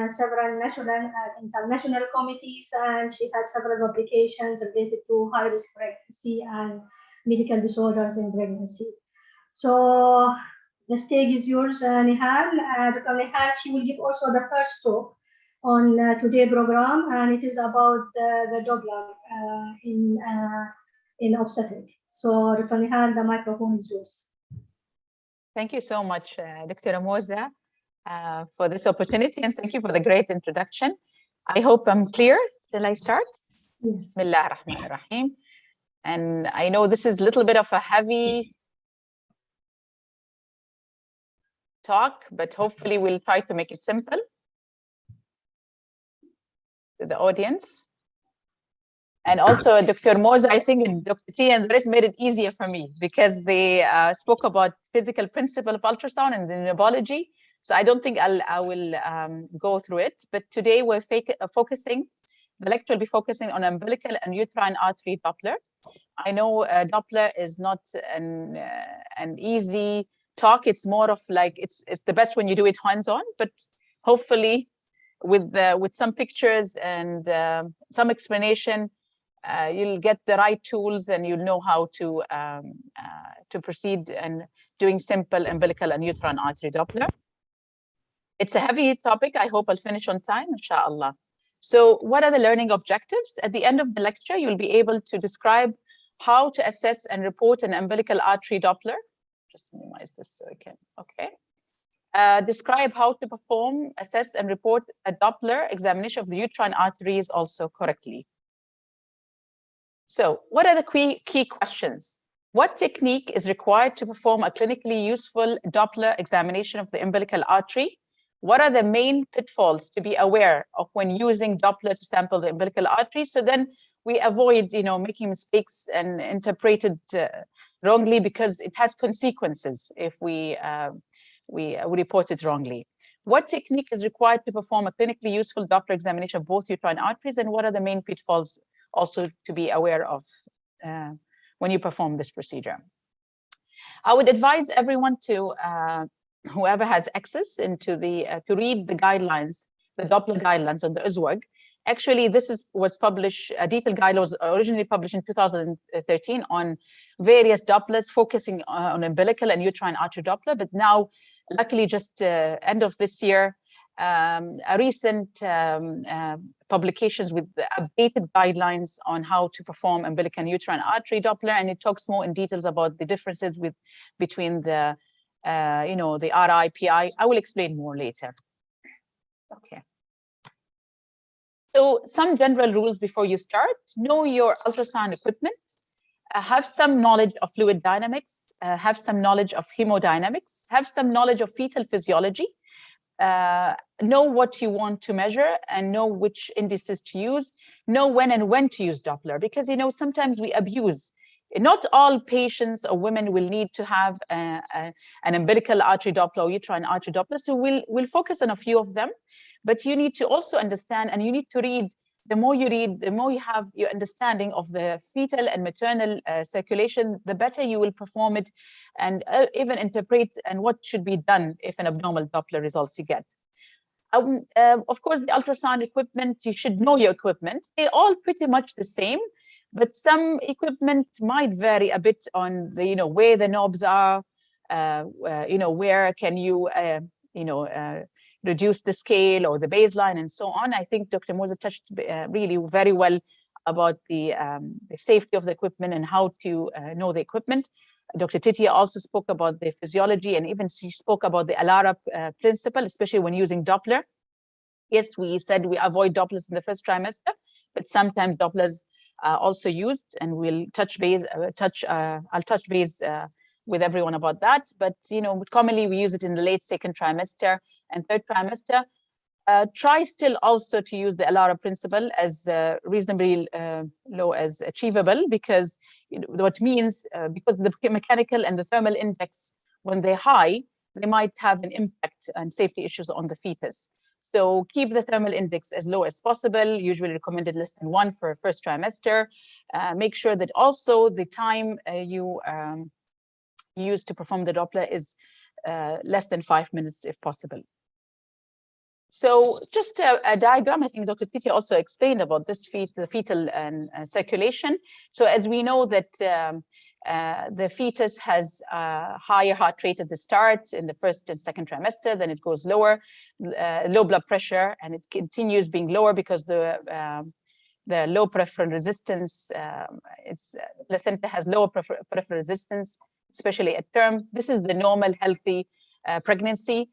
several national and international committees, and she had several publications related to high-risk pregnancy and medical disorders in pregnancy. So the stage is yours, Nihal. Dr. Nihal, she will give also the first talk on today's program, and it is about the Doppler in obstetrics. So Dr. Nihal, the microphone is yours. Thank you so much, Dr. Moza, for this opportunity, and thank you for the great introduction. I hope I'm clear. Shall I start? Yes. Bismillah ar-Rahman ar-Rahim. And I know this is a little bit of a heavy talk, but hopefully we'll try to make it simple to the audience. And also, Dr. Moza, I think, and Dr. T and the rest made it easier for me because they spoke about physical principle of ultrasound and the neurology. So I don't think I will go through it. But today we're focusing, the lecture will be focusing on umbilical and uterine artery Doppler. I know Doppler is not an easy talk. It's more of like, it's the best when you do it hands-on, but hopefully with some pictures and some explanation, you'll get the right tools and you'll know how to proceed and doing simple umbilical and uterine artery Doppler. It's a heavy topic. I hope I'll finish on time, inshallah. So what are the learning objectives? At the end of the lecture, you'll be able to describe how to assess and report an umbilical artery Doppler. Just minimize this so I can, okay. Describe how to perform, assess, and report a Doppler examination of the uterine arteries also correctly. So what are the key questions? What technique is required to perform a clinically useful Doppler examination of the umbilical artery? What are the main pitfalls to be aware of when using Doppler to sample the umbilical artery? So then we avoid, making mistakes and interpret it wrongly, because it has consequences if we report it wrongly. What technique is required to perform a clinically useful Doppler examination of both uterine arteries, and what are the main pitfalls also to be aware of when you perform this procedure? I would advise everyone to, whoever has access into to read the guidelines, the Doppler guidelines on the ISUOG. Actually, this was published, a detailed guide was originally published in 2013 on various Dopplers, focusing on umbilical and uterine artery Doppler. But now, luckily, just end of this year, a recent publications with the updated guidelines on how to perform umbilical and uterine artery Doppler, and it talks more in details about the differences between the the RI, PI. I will explain more later. Okay. So some general rules before you start: know your ultrasound equipment, have some knowledge of fluid dynamics, have some knowledge of hemodynamics, have some knowledge of fetal physiology, know what you want to measure and know which indices to use, know when to use Doppler, because sometimes we abuse. Not all patients or women will need to have an umbilical artery Doppler or uterine artery Doppler, so we'll focus on a few of them. But you need to also understand, and you need to read. The more you read, the more you have your understanding of the fetal and maternal circulation, the better you will perform it and even interpret and what should be done if an abnormal Doppler results you get. Of course, the ultrasound equipment, you should know your equipment. They're all pretty much the same, but some equipment might vary a bit on the, where the knobs are, where can you, reduce the scale or the baseline and so on. I think Dr. Moza touched really very well about the safety of the equipment and how to know the equipment. Dr. Titia also spoke about the physiology, and even she spoke about the ALARA principle, especially when using Doppler. Yes, we said we avoid Dopplers in the first trimester, but sometimes Dopplers are also used, and we'll touch base. I'll touch base with everyone about that. But commonly we use it in the late second trimester and third trimester. Try still also to use the ALARA principle as reasonably low as achievable, because what means because the mechanical and the thermal index, when they're high, they might have an impact and safety issues on the fetus. So keep the thermal index as low as possible, usually recommended less than 1 for first trimester. Make sure that also the time you use to perform the Doppler is less than 5 minutes if possible. So just a diagram, I think Dr. Titi also explained about this the fetal and circulation. So as we know that the fetus has a higher heart rate at the start in the first and second trimester, then it goes lower, low blood pressure, and it continues being lower because the low peripheral resistance, placenta has lower peripheral resistance, especially at term. This is the normal, healthy pregnancy.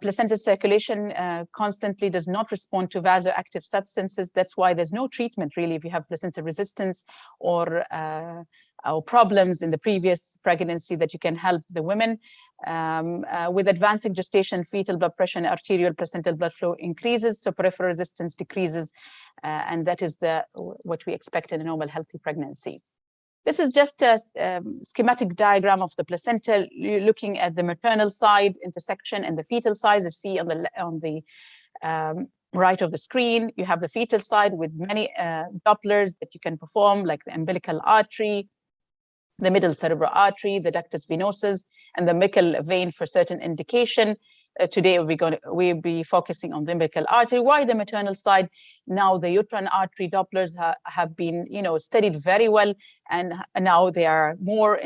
Placenta circulation constantly does not respond to vasoactive substances. That's why there's no treatment really if you have placenta resistance or problems in the previous pregnancy that you can help the women. With advancing gestation, fetal blood pressure and arterial placental blood flow increases, so peripheral resistance decreases, and that is what we expect in a normal healthy pregnancy. This is just a schematic diagram of the placenta, looking at the maternal side intersection and the fetal side. You see on the right of the screen, you have the fetal side with many Dopplers that you can perform, like the umbilical artery, the middle cerebral artery, the ductus venosus, and the Meckel vein for certain indication. Today we'll be focusing on the umbilical artery. Why the maternal side? Now the uterine artery Dopplers have been, studied very well, and now they are more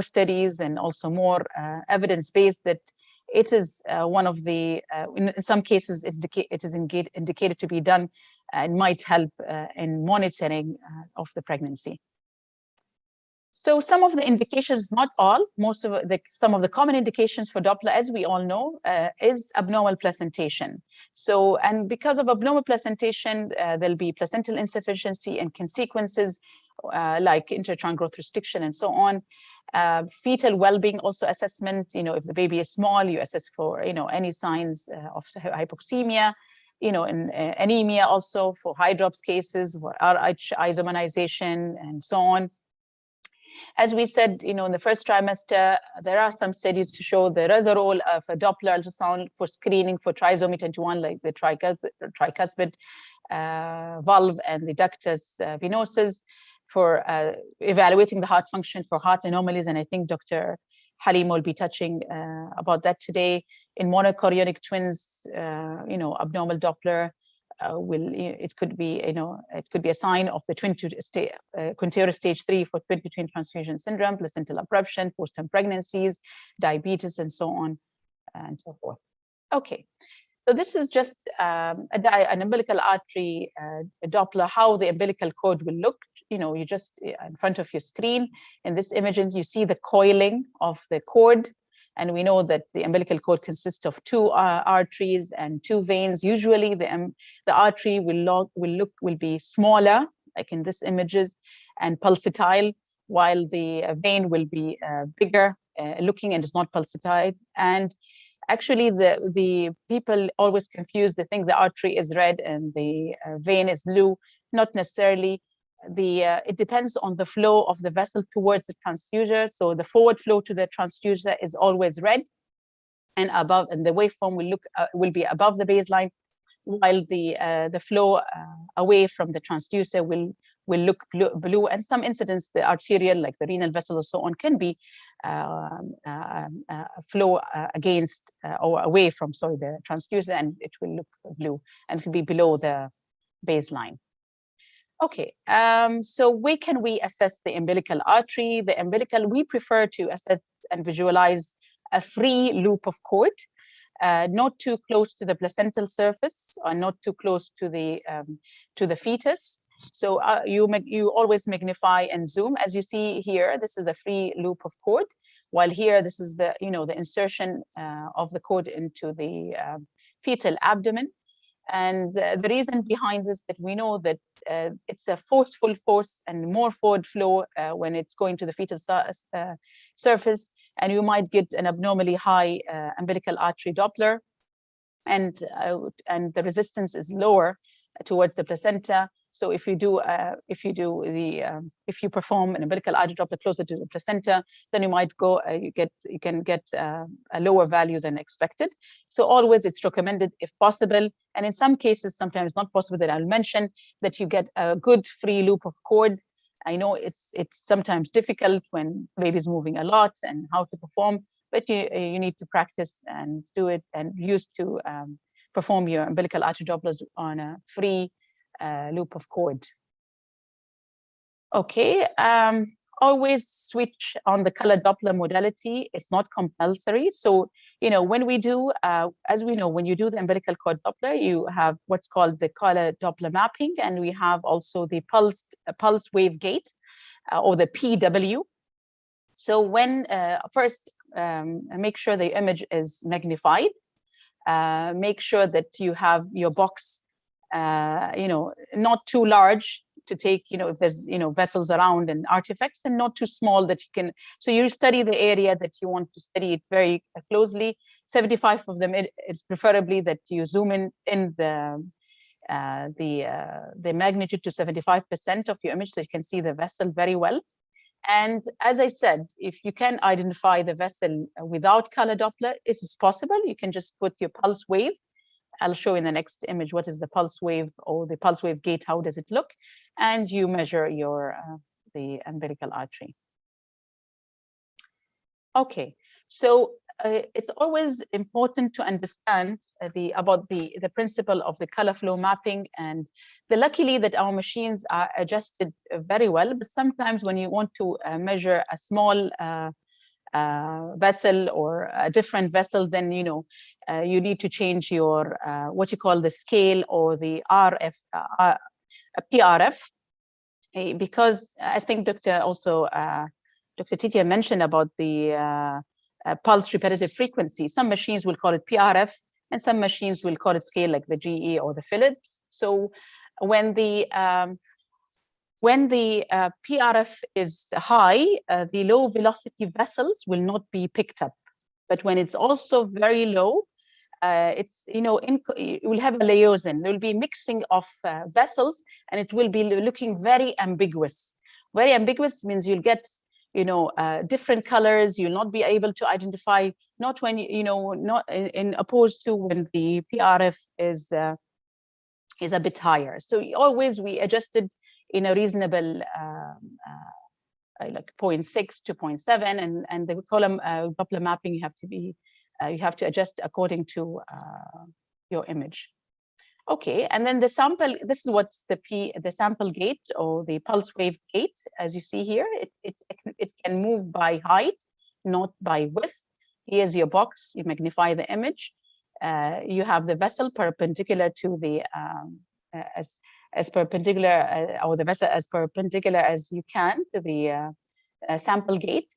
studies and also more evidence-based that it is one of the, in some cases, it is indicated to be done and might help in monitoring of the pregnancy. So some of the indications, not all, some of the common indications for Doppler, as we all know, is abnormal placentation. So, and because of abnormal placentation, there'll be placental insufficiency and consequences like intrauterine growth restriction and so on. Fetal well-being also assessment, if the baby is small, you assess for, any signs of hypoxemia, in anemia also for hydrops cases, for RH isomonization and so on. As we said, in the first trimester, there are some studies to show there is a role of a Doppler ultrasound for screening for trisomy 21, like the tricuspid valve and the ductus venosus, for evaluating the heart function for heart anomalies. And I think Dr. Halim will be touching about that today. In monochorionic twins, abnormal Doppler it could be a sign of the quintiorous stage 3 for twin-to-twin transfusion syndrome, placental abruption, post-term pregnancies, diabetes, and so on and so forth. Okay, so this is just an umbilical artery Doppler, how the umbilical cord will look. You just in front of your screen in this image, you see the coiling of the cord. And we know that the umbilical cord consists of 2 arteries and 2 veins. Usually the artery will be smaller, like in this images, and pulsatile, while the vein will be bigger looking and is not pulsatile. And actually the people always confuse, they think the artery is red and the vein is blue. Not necessarily. It depends on the flow of the vessel towards the transducer. So the forward flow to the transducer is always red, and the waveform will be above the baseline, while the flow away from the transducer will look blue. And some incidents, the arterial, like the renal vessel or so on, can be flow against or away from the transducer, and it will look blue and it will be below the baseline. Okay, so where can we assess the umbilical artery? The umbilical, we prefer to assess and visualize a free loop of cord, not too close to the placental surface or not too close to the fetus. So you always magnify and zoom. As you see here, this is a free loop of cord, while here this is the the insertion of the cord into the fetal abdomen. And the reason behind this, that we know that it's a forceful force and more forward flow when it's going to the fetal surface, and you might get an abnormally high umbilical artery Doppler, and the resistance is lower towards the placenta. So if you perform an umbilical artery Doppler closer to the placenta, then you might go you can get a lower value than expected. So always it's recommended, if possible, and in some cases sometimes not possible, that I'll mention, that you get a good free loop of cord. I know it's sometimes difficult when baby's moving a lot and how to perform, but you need to practice and do it and used to perform your umbilical artery Dopplers on a free loop of cord. Okay, always switch on the color Doppler modality. It's not compulsory. So, when we do, as we know, when you do the umbilical cord Doppler, you have what's called the color Doppler mapping, and we have also the pulse wave gate, or the PW. So when first, make sure the image is magnified. Make sure that you have your box, not too large to take, if there's, vessels around and artifacts, and not too small that you can, so you study the area that you want to study it very closely. 75 of them, it's preferably that you zoom in the magnitude to 75% of your image, so you can see the vessel very well. And as I said, if you can identify the vessel without color Doppler, it is possible. You can just put your pulse wave. I'll show in the next image what is the pulse wave, or the pulse wave gate, how does it look? And you measure your the umbilical artery. Okay, so it's always important to understand about the principle of the color flow mapping, and luckily that our machines are adjusted very well. But sometimes when you want to measure a small vessel or a different vessel, then you need to change your what you call the scale, or the PRF, because I think Dr. Titia mentioned about the pulse repetitive frequency. Some machines will call it PRF, and some machines will call it scale, like the GE or the Philips. So when the PRF is high, the low velocity vessels will not be picked up. But when it's also very low, it's, it will have a layersin. There will be mixing of vessels, and it will be looking very ambiguous. Very ambiguous means you'll get, different colors. You'll not be able to identify, not when, not in opposed to when the PRF is a bit higher. So always we adjusted in a reasonable, like 0.6 to 0.7, and the column Doppler mapping, you have to adjust according to your image. Okay, and then the sample, this is what's the sample gate, or the pulse wave gate. As you see here, it can move by height, not by width. Here's your box. You magnify the image. You have the vessel perpendicular to the as perpendicular, or the vessel as perpendicular as you can to the sample gate,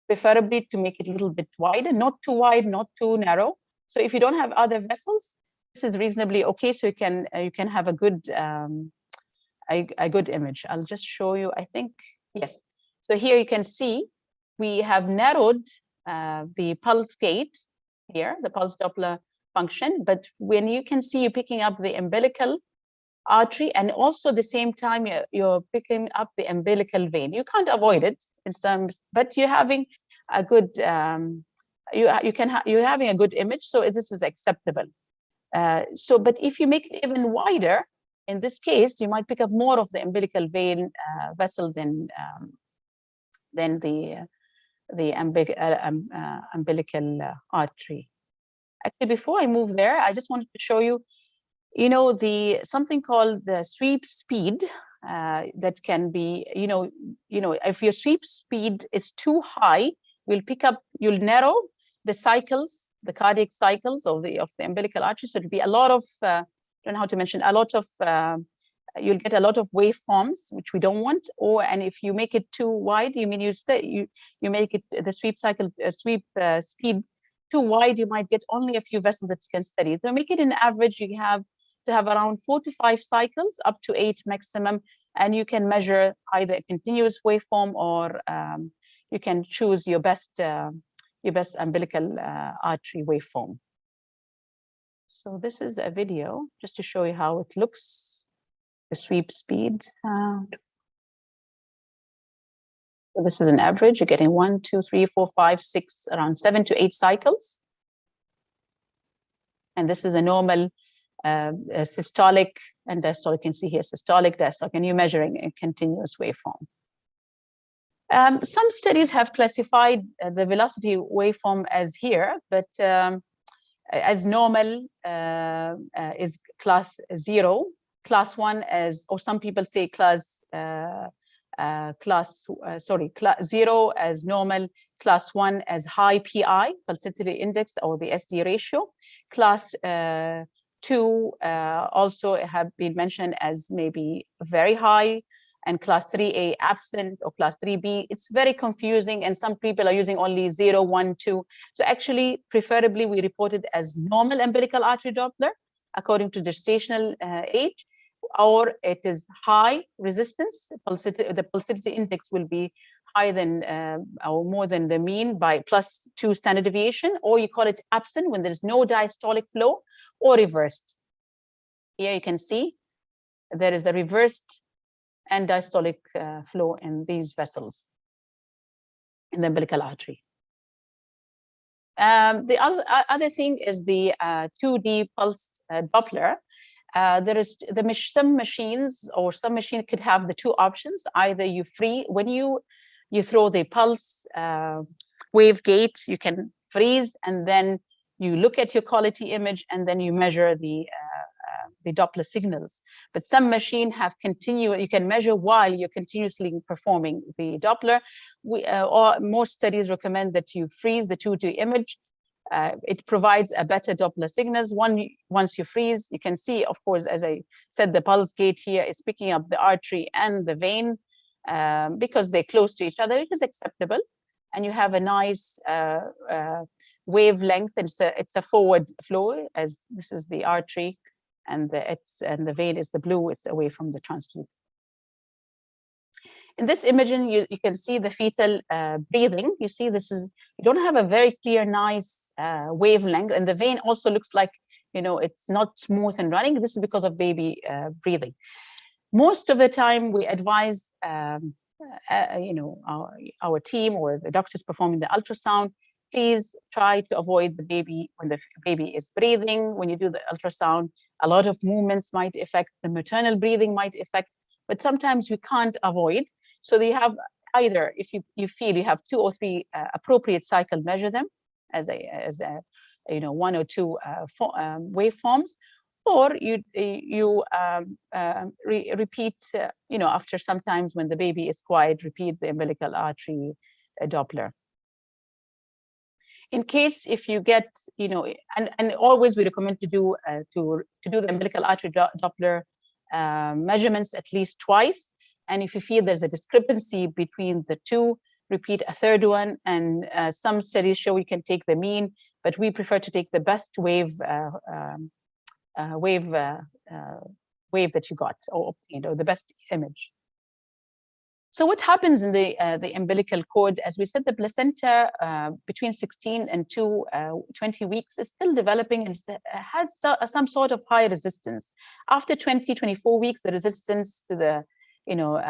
preferably to make it a little bit wider, not too wide, not too narrow. So if you don't have other vessels, this is reasonably okay. So you can have a good image. I'll just show you. I think yes. So here you can see we have narrowed the pulse gate here, the pulse Doppler function. But when you can see, you're picking up the umbilical artery, and also the same time you're picking up the umbilical vein. You can't avoid it in some, but you're having a good you're having a good image. So this is acceptable. But if you make it even wider, in this case, you might pick up more of the umbilical vein vessel than the umbilical artery. Actually, before I move there, I just wanted to show you, something called the sweep speed that can be, if your sweep speed is too high, you'll narrow the cycles, the cardiac cycles of the umbilical artery. So it'll be a lot of, I don't know how to mention, a lot of, you'll get a lot of waveforms, which we don't want. And if you make it too wide, you make it the sweep speed too wide, you might get only a few vessels that you can study. So make it an average. You have to have around 4 to 5 cycles, up to 8 maximum, and you can measure either a continuous waveform, or you can choose your best umbilical artery waveform. So this is a video just to show you how it looks, the sweep speed. So this is an average. You're getting 1, 2, 3, 4, 5, 6, around 7 to 8 cycles. And this is a normal systolic and diastolic. You can see here systolic, diastolic, and you're measuring a continuous waveform. Some studies have classified the velocity waveform as here, but as normal is class 0, class 1 as, or some people say class 0 as normal, class 1 as high PI, pulsatility index, or the SD ratio. Class 2 also have been mentioned as maybe very high, and class 3A absent, or class 3B. It's very confusing, and some people are using only 0, 1, 2. So actually, preferably, we report it as normal umbilical artery Doppler according to gestational age, or it is high resistance. The pulsatility index will be higher than or more than the mean by +2 standard deviation, or you call it absent when there is no diastolic flow, or reversed. Here you can see there is a reversed and diastolic flow in these vessels in the umbilical artery. The other thing is the 2D pulsed Doppler. There is some machines, or some machine could have the two options. Either you when you throw the pulse wave gate, you can freeze, and then you look at your quality image, and then you measure the Doppler signals. But some machine you can measure while you're continuously performing the Doppler. Or most studies recommend that you freeze the 2D image. It provides a better Doppler signals. Once you freeze, you can see, of course, as I said, the pulse gate here is picking up the artery and the vein because they're close to each other. It is acceptable, and you have a nice wavelength. It's a forward flow, as this is the artery, and the vein is the blue. It's away from the transducer. In this imaging, you can see the fetal breathing. You see, you don't have a very clear, nice wavelength, and the vein also looks like, it's not smooth and running. This is because of baby breathing. Most of the time, we advise, our team or the doctors performing the ultrasound, please try to avoid the baby when the baby is breathing. When you do the ultrasound, a lot of movements might affect, the maternal breathing might affect, but sometimes we can't avoid. So they have either, if you feel you have 2 or 3 appropriate cycle, measure them as 1 or 2 waveforms, or you repeat, after sometimes when the baby is quiet, repeat the umbilical artery Doppler. In case if you get, and always we recommend to do the umbilical artery Doppler measurements at least twice. And if you feel there's a discrepancy between the two, repeat a third one. And some studies show you can take the mean, but we prefer to take the best wave that you got or obtained, or the best image. So what happens in the umbilical cord? As we said, the placenta between 16 and 20 weeks is still developing and has some sort of high resistance. After 24 weeks, the resistance to the to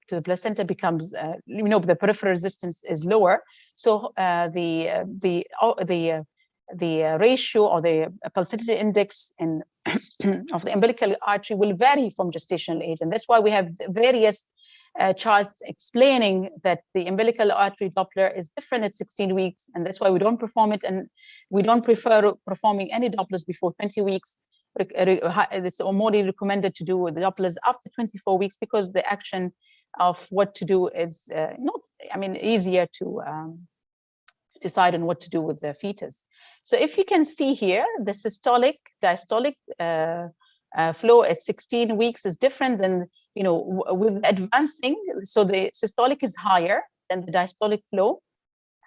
the placenta becomes, the peripheral resistance is lower. So the ratio or the pulsatility index of the umbilical artery will vary from gestational age, and that's why we have various charts explaining that the umbilical artery Doppler is different at 16 weeks, and that's why we don't perform it, and we don't prefer performing any Dopplers before 20 weeks. It's more recommended to do the Dopplers after 24 weeks because the action of what to do is easier to decide on what to do with the fetus. So if you can see here, the systolic, diastolic flow at 16 weeks is different than, with advancing. So the systolic is higher than the diastolic flow,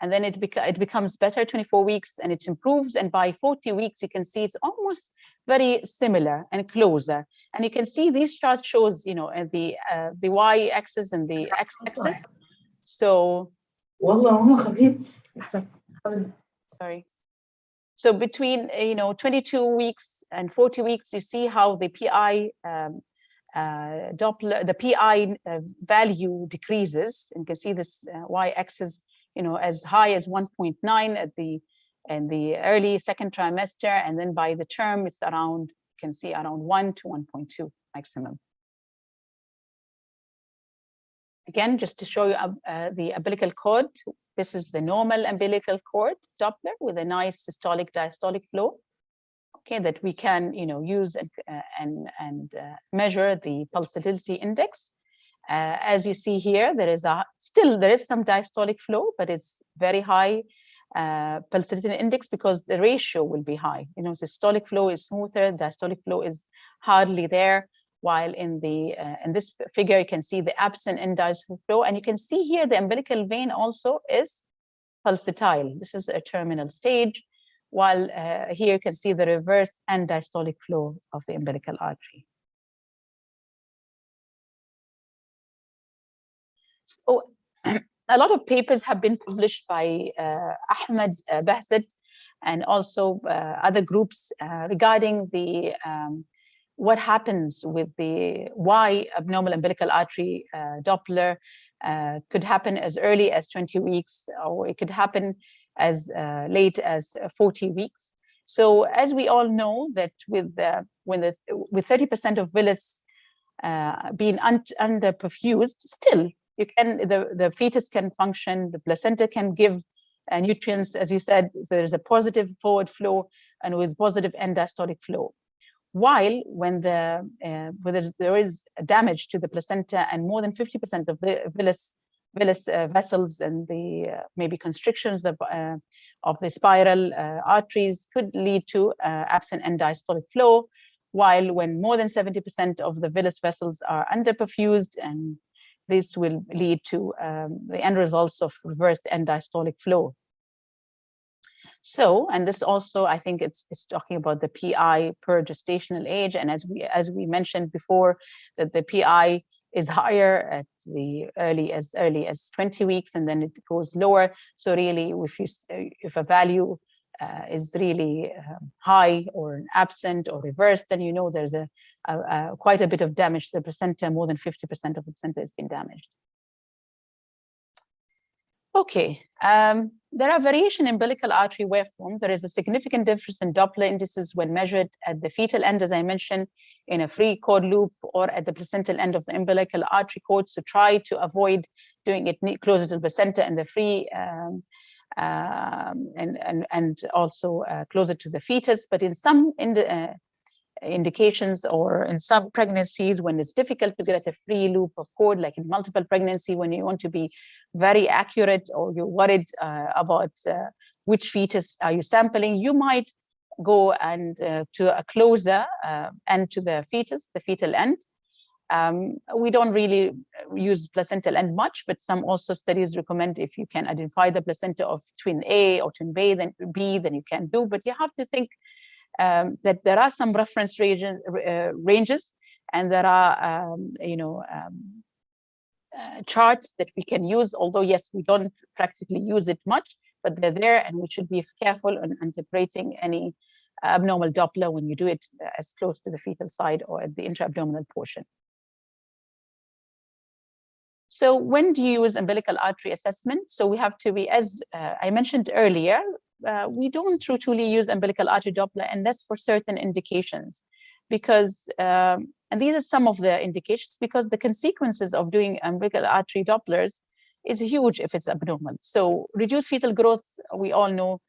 and then it becomes better 24 weeks, and it improves. And by 40 weeks, you can see it's almost very similar and closer. And you can see these charts shows, the y-axis and the x-axis. So, sorry. So between 22 weeks and 40 weeks, you see how the PI Doppler, the PI value decreases. And you can see this y-axis, as high as 1.9 in the early second trimester, and then by the term, it's around, you can see around 1 to 1.2 maximum. Again, just to show you the umbilical cord, This is the normal umbilical cord Doppler with a nice systolic diastolic flow, okay, that we can, use and measure the pulsatility index. As you see here, there is some diastolic flow, but it's very high pulsatility index because the ratio will be high. Systolic flow is smoother, diastolic flow is hardly there. While in this figure, you can see the absent end diastolic flow, and you can see here the umbilical vein also is pulsatile. This is a terminal stage, while here you can see the reversed end diastolic flow of the umbilical artery. So a lot of papers have been published by Ahmed Bahzet and also other groups regarding the what happens with why abnormal umbilical artery Doppler could happen as early as 20 weeks, or it could happen as late as 40 weeks. So as we all know that with 30% of villus being underperfused, still the fetus can function, the placenta can give nutrients, as you said, there's a positive forward flow and with positive end diastolic flow. While when there is damage to the placenta and more than 50% of the villus vessels and the maybe constrictions of the spiral arteries could lead to absent end diastolic flow, while when more than 70% of the villus vessels are underperfused, and this will lead to the end results of reversed end diastolic flow. So, and this also, I think it's talking about the PI per gestational age. And as we mentioned before, that the PI is higher at as early as 20 weeks, and then it goes lower. So really, if a value is really high or absent or reversed, then there's quite a bit of damage to the placenta. More than 50% of the placenta has been damaged. Okay, there are variation in umbilical artery waveform. There is a significant difference in Doppler indices when measured at the fetal end, as I mentioned, in a free cord loop, or at the placental end of the umbilical artery cord. So try to avoid doing it closer to the placenta and the free, and also closer to the fetus. But in some indications, or in some pregnancies, when it's difficult to get a free loop of cord, like in multiple pregnancy, when you want to be very accurate, or you're worried about which fetus are you sampling, you might go and to a closer end to the fetus, the fetal end. We don't really use placental end much, but some also studies recommend if you can identify the placenta of twin A or twin B, then you can do. But you have to think that there are some reference ranges, and there are charts that we can use. Although yes, we don't practically use it much, but they're there, and we should be careful in interpreting any abnormal Doppler when you do it as close to the fetal side or at the intra-abdominal portion. So when do you use umbilical artery assessment? So we have to be, as I mentioned earlier, we don't routinely use umbilical artery Doppler unless for certain indications, because, and these are some of the indications, because the consequences of doing umbilical artery Dopplers is huge if it's abnormal. So reduced fetal growth, we all know,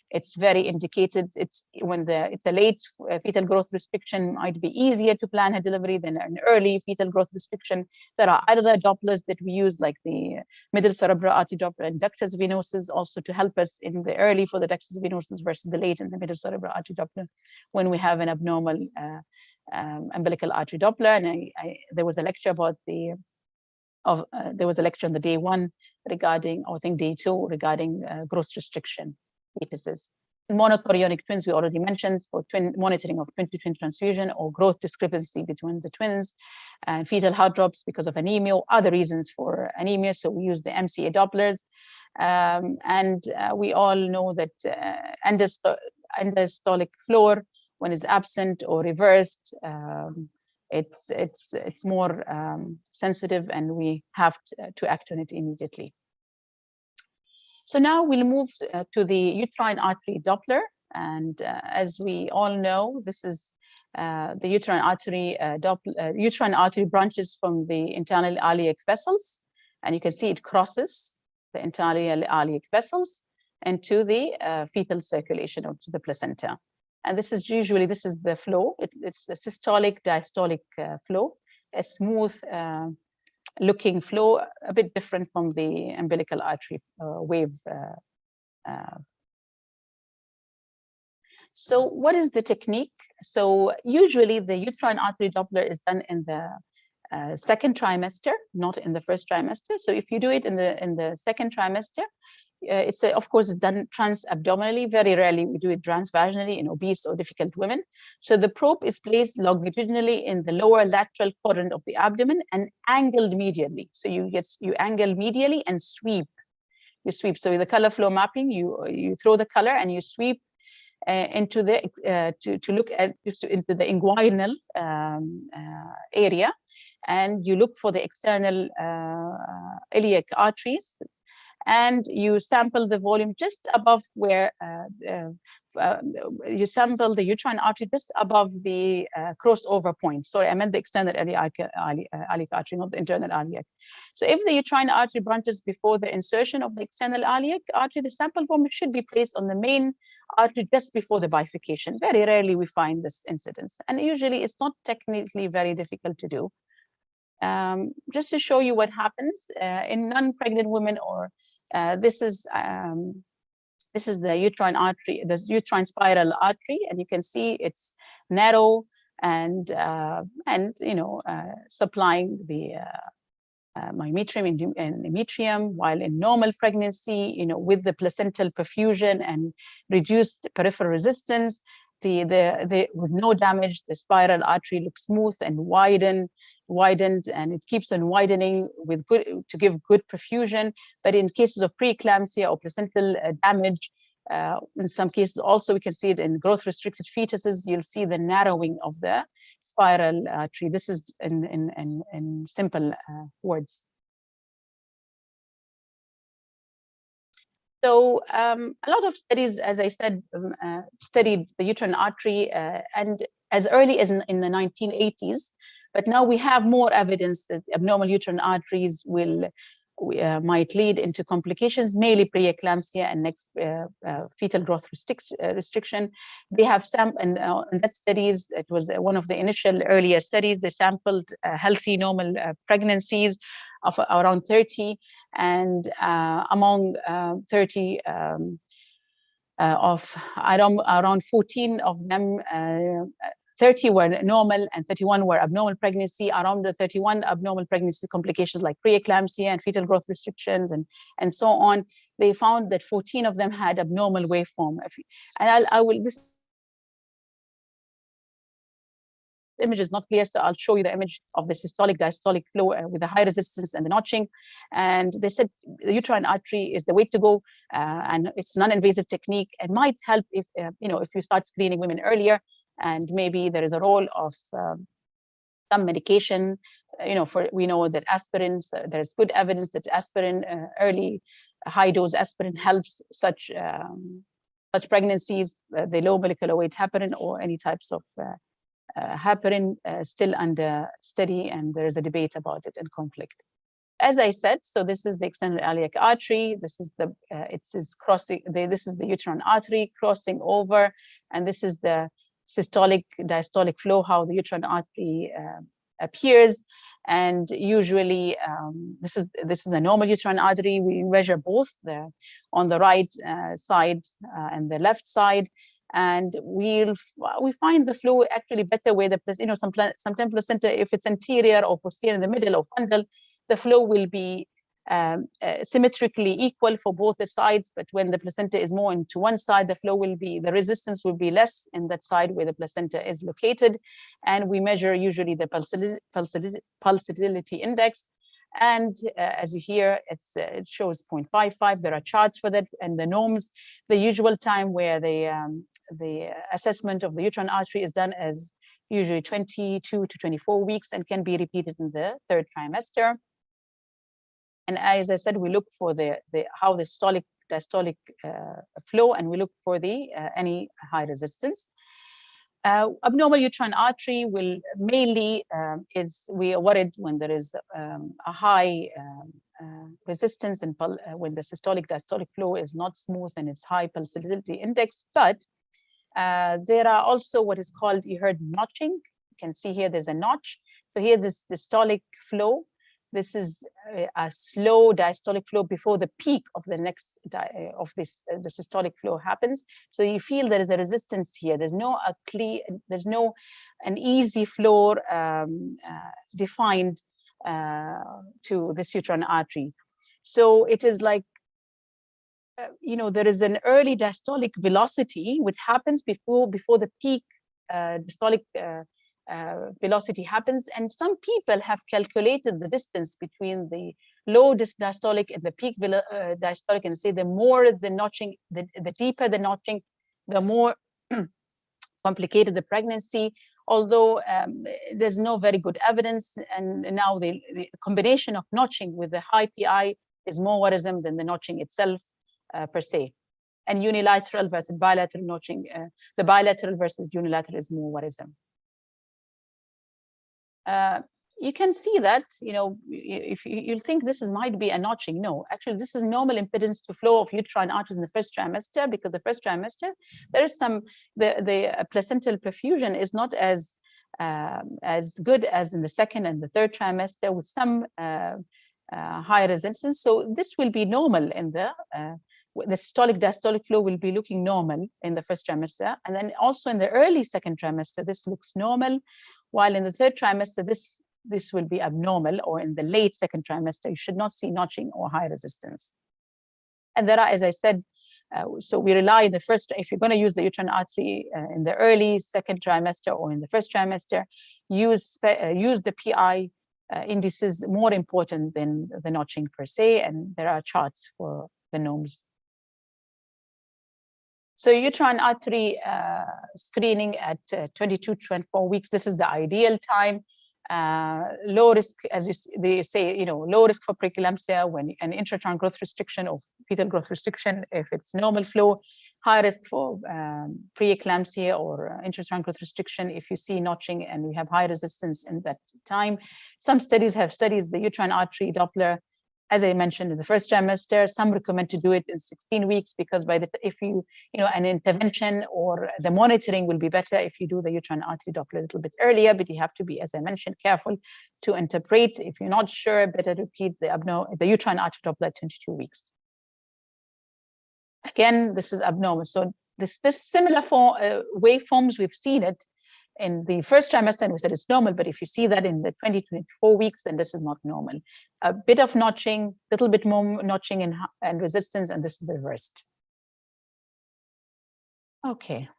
it's very indicated. It's when it's a late fetal growth restriction, might be easier to plan a delivery than an early fetal growth restriction. There are other Dopplers that we use, like the middle cerebral artery Doppler and ductus venosus, also to help us in the early for the ductus venosus versus the late in the middle cerebral artery Doppler when we have an abnormal umbilical artery Doppler. And there was a lecture about there was a lecture on the day 1 regarding, or I think day 2, regarding growth restriction fetuses. In monochorionic twins, we already mentioned, for monitoring of twin-to-twin transfusion or growth discrepancy between the twins, and fetal heart drops because of anemia, or other reasons for anemia. So we use the MCA Dopplers. We all know that endostolic flow, when it's absent or reversed, it's more sensitive, and we have to act on it immediately. So now we'll move to the uterine artery Doppler, and as we all know, this is the uterine artery Doppler. Uterine artery branches from the internal iliac vessels, And you can see it crosses the internal iliac vessels into the fetal circulation or to the placenta. And this is usually, this is the flow. It's a systolic, diastolic flow, a smooth looking flow, a bit different from the umbilical artery wave. So what is the technique? So usually the uterine artery Doppler is done in the second trimester, not in the first trimester. So if you do it in the second trimester, of course, it's done trans-abdominally. Very rarely we do it trans-vaginally in obese or difficult women. So the probe is placed longitudinally in the lower lateral quadrant of the abdomen and angled medially. So you angle medially and sweep. You sweep. So the color flow mapping, you throw the color and you sweep into the to look at into the inguinal area, and you look for the external iliac arteries, and you sample the volume just above where you sample the uterine artery just above the crossover point. Sorry, I meant the external iliac artery, not the internal iliac. So if the uterine artery branches before the insertion of the external iliac artery, the sample volume should be placed on the main artery just before the bifurcation. Very rarely we find this incidence, and usually it's not technically very difficult to do. Just to show you what happens in non-pregnant women, or this is the uterine artery, the uterine spiral artery, and you can see it's narrow and supplying the myometrium and endometrium, while in normal pregnancy, with the placental perfusion and reduced peripheral resistance, with no damage, the spiral artery looks smooth and widened, and it keeps on widening to give good perfusion. But in cases of preeclampsia or placental damage, in some cases also we can see it in growth restricted fetuses, you'll see the narrowing of the spiral artery. This is in simple words. So a lot of studies, as I said, studied the uterine artery and as early as in the 1980s, but now we have more evidence that abnormal uterine arteries might lead into complications, mainly preeclampsia and next fetal growth restriction. They have in that studies, it was one of the initial earlier studies, they sampled healthy normal pregnancies of around 30, and among 30 of around 14 of them, 30 were normal and 31 were abnormal pregnancy. Around the 31 abnormal pregnancy complications like preeclampsia and fetal growth restrictions and so on, they found that 14 of them had abnormal waveform. And this image is not clear, so I'll show you the image of the systolic diastolic flow with the high resistance and the notching. And they said the uterine artery is the way to go, and it's non-invasive technique and might help if if you start screening women earlier, and maybe there is a role of some medication. We know that aspirin, there's good evidence that aspirin, early high dose aspirin helps such pregnancies. The low molecular weight heparin or any types of heparin still under study, and there is a debate about it and conflict. As I said, so this is the external iliac artery. This is crossing. This is the uterine artery crossing over, and this is the systolic diastolic flow, how the uterine artery appears. And usually this is a normal uterine artery. We measure both on the right side and the left side, and we find the flow actually better where sometimes placenta, if it's anterior or posterior, in the middle or fundal, the flow will be symmetrically equal for both the sides. But when the placenta is more into one side, the resistance will be less in that side where the placenta is located. And we measure usually the pulsatility index. And as you hear, it shows 0.55. There are charts for that, and the norms. The usual time where the assessment of the uterine artery is done is usually 22 to 24 weeks and can be repeated in the third trimester. And as I said, we look for how the systolic diastolic flow, and we look for any high resistance. Abnormal uterine artery will mainly we are worried when there is a high resistance when the systolic diastolic flow is not smooth and it's high pulsatility index. But there are also what is called, you heard notching. You can see here there's a notch. So here this systolic flow, this is a slow diastolic flow before the peak of the next the systolic flow happens. So you feel there is a resistance here. There's no an easy flow defined to this uterine artery. So it is like, there is an early diastolic velocity which happens before the peak diastolic velocity happens. And some people have calculated the distance between the low diastolic and the peak diastolic, and say the more the notching, the deeper the notching, the more complicated the pregnancy. Although there's no very good evidence, and now the combination of notching with the high PI is more worrisome than the notching itself per se. And unilateral versus bilateral notching, the bilateral versus unilateral is more worrisome. You can see that, if you'll think this might be a notching. No, actually, this is normal impedance to flow of uterine arteries in the first trimester, because the first trimester, there is the placental perfusion is not as good as in the second and the third trimester, with some high resistance. So this will be normal in the systolic diastolic flow will be looking normal in the first trimester. And then also in the early second trimester, this looks normal, while in the third trimester, this will be abnormal, or in the late second trimester, you should not see notching or high resistance. And there are, as I said, so we rely in the first, if you're going to use the uterine artery in the early second trimester or in the first trimester, use the PI indices more important than the notching per se, and there are charts for the norms. So uterine artery screening at 22 to 24 weeks, this is the ideal time. Low risk, as they say, low risk for preeclampsia when an intrauterine growth restriction or fetal growth restriction if it's normal flow. High risk for preeclampsia or intrauterine growth restriction if you see notching and we have high resistance in that time. Some studies have studied the uterine artery Doppler, as I mentioned, in the first trimester. Some recommend to do it in 16 weeks because if an intervention or the monitoring will be better if you do the uterine artery Doppler a little bit earlier, but you have to be, as I mentioned, careful to interpret. If you're not sure, better repeat the uterine artery Doppler at 22 weeks. Again, this is abnormal. So this similar waveforms, we've seen it in the first trimester, and we said it's normal, but if you see that in the 20 to 24 weeks, then this is not normal. A bit of notching, a little bit more notching and resistance, and this is reversed. Okay,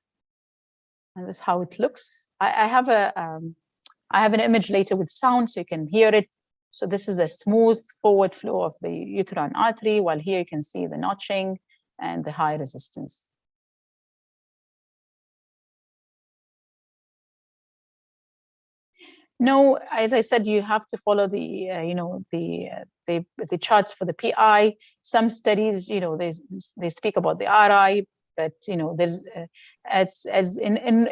and this is how it looks. I have an image later with sound, so you can hear it. So this is a smooth forward flow of the uterine artery, while here you can see the notching and the high resistance. No, as I said, you have to follow the charts for the PI. Some studies, they speak about the RI, but there's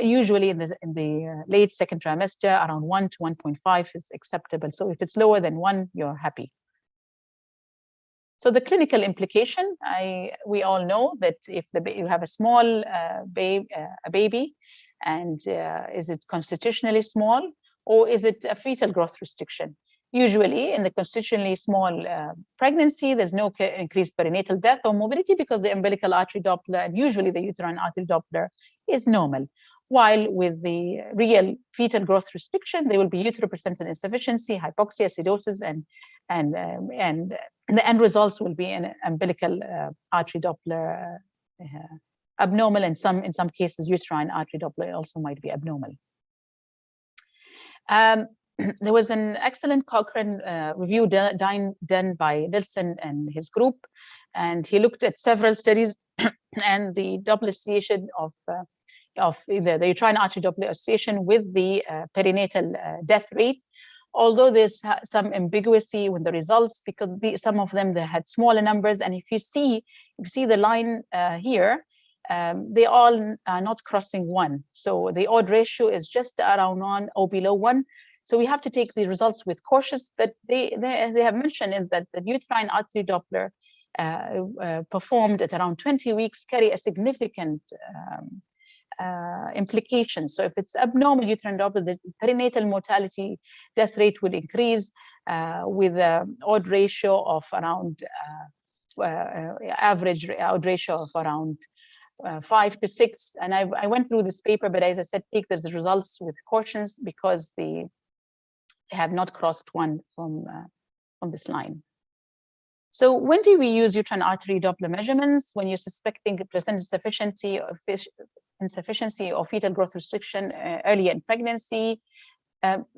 usually in the late second trimester, around 1 to 1.5 is acceptable. So if it's lower than 1, you're happy. So the clinical implication, we all know that if you have a small baby, and is it constitutionally small, or is it a fetal growth restriction? Usually in the constitutionally small pregnancy, there's no increased perinatal death or morbidity because the umbilical artery Doppler and usually the uterine artery Doppler is normal. While with the real fetal growth restriction, there will be uteroplacental insufficiency, hypoxia, acidosis, and the end results will be an umbilical artery Doppler abnormal, and in some cases, uterine artery Doppler also might be abnormal. There was an excellent Cochrane review done by Nilsson and his group, and he looked at several studies and the Doppler association of the uterine artery Doppler association with the perinatal death rate. Although there's some ambiguity with the results because some of them they had smaller numbers, and if you see the line here, they all are not crossing 1. So the odd ratio is just around 1 or below 1. So we have to take the results with cautious, but they have mentioned in that the uterine artery Doppler performed at around 20 weeks carry a significant implication. So if it's abnormal uterine Doppler, the perinatal mortality death rate will increase with an odd ratio of around average odd ratio of around 5 to 6. And I went through this paper, but as I said, take the results with cautions because they have not crossed 1 from this line. So when do we use uterine artery Doppler measurements? When you're suspecting placenta insufficiency or fetal growth restriction early in pregnancy.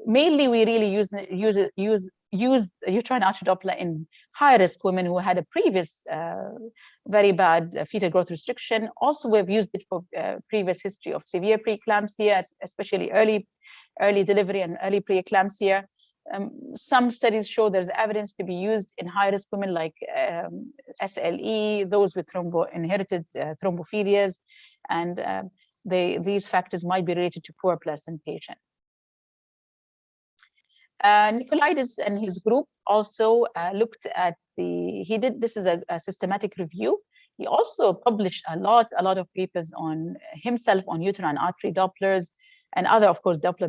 Mainly, we really use uterine artery Doppler in high-risk women who had a previous very bad fetal growth restriction. Also, we've used it for previous history of severe preeclampsia, especially early delivery and early preeclampsia. Some studies show there's evidence to be used in high-risk women like SLE, those with inherited thrombophilias, and these factors might be related to poor placentation. Nicolaides and his group also looked at this is a systematic review. He also published a lot of papers on himself on uterine artery Dopplers and other, of course, Doppler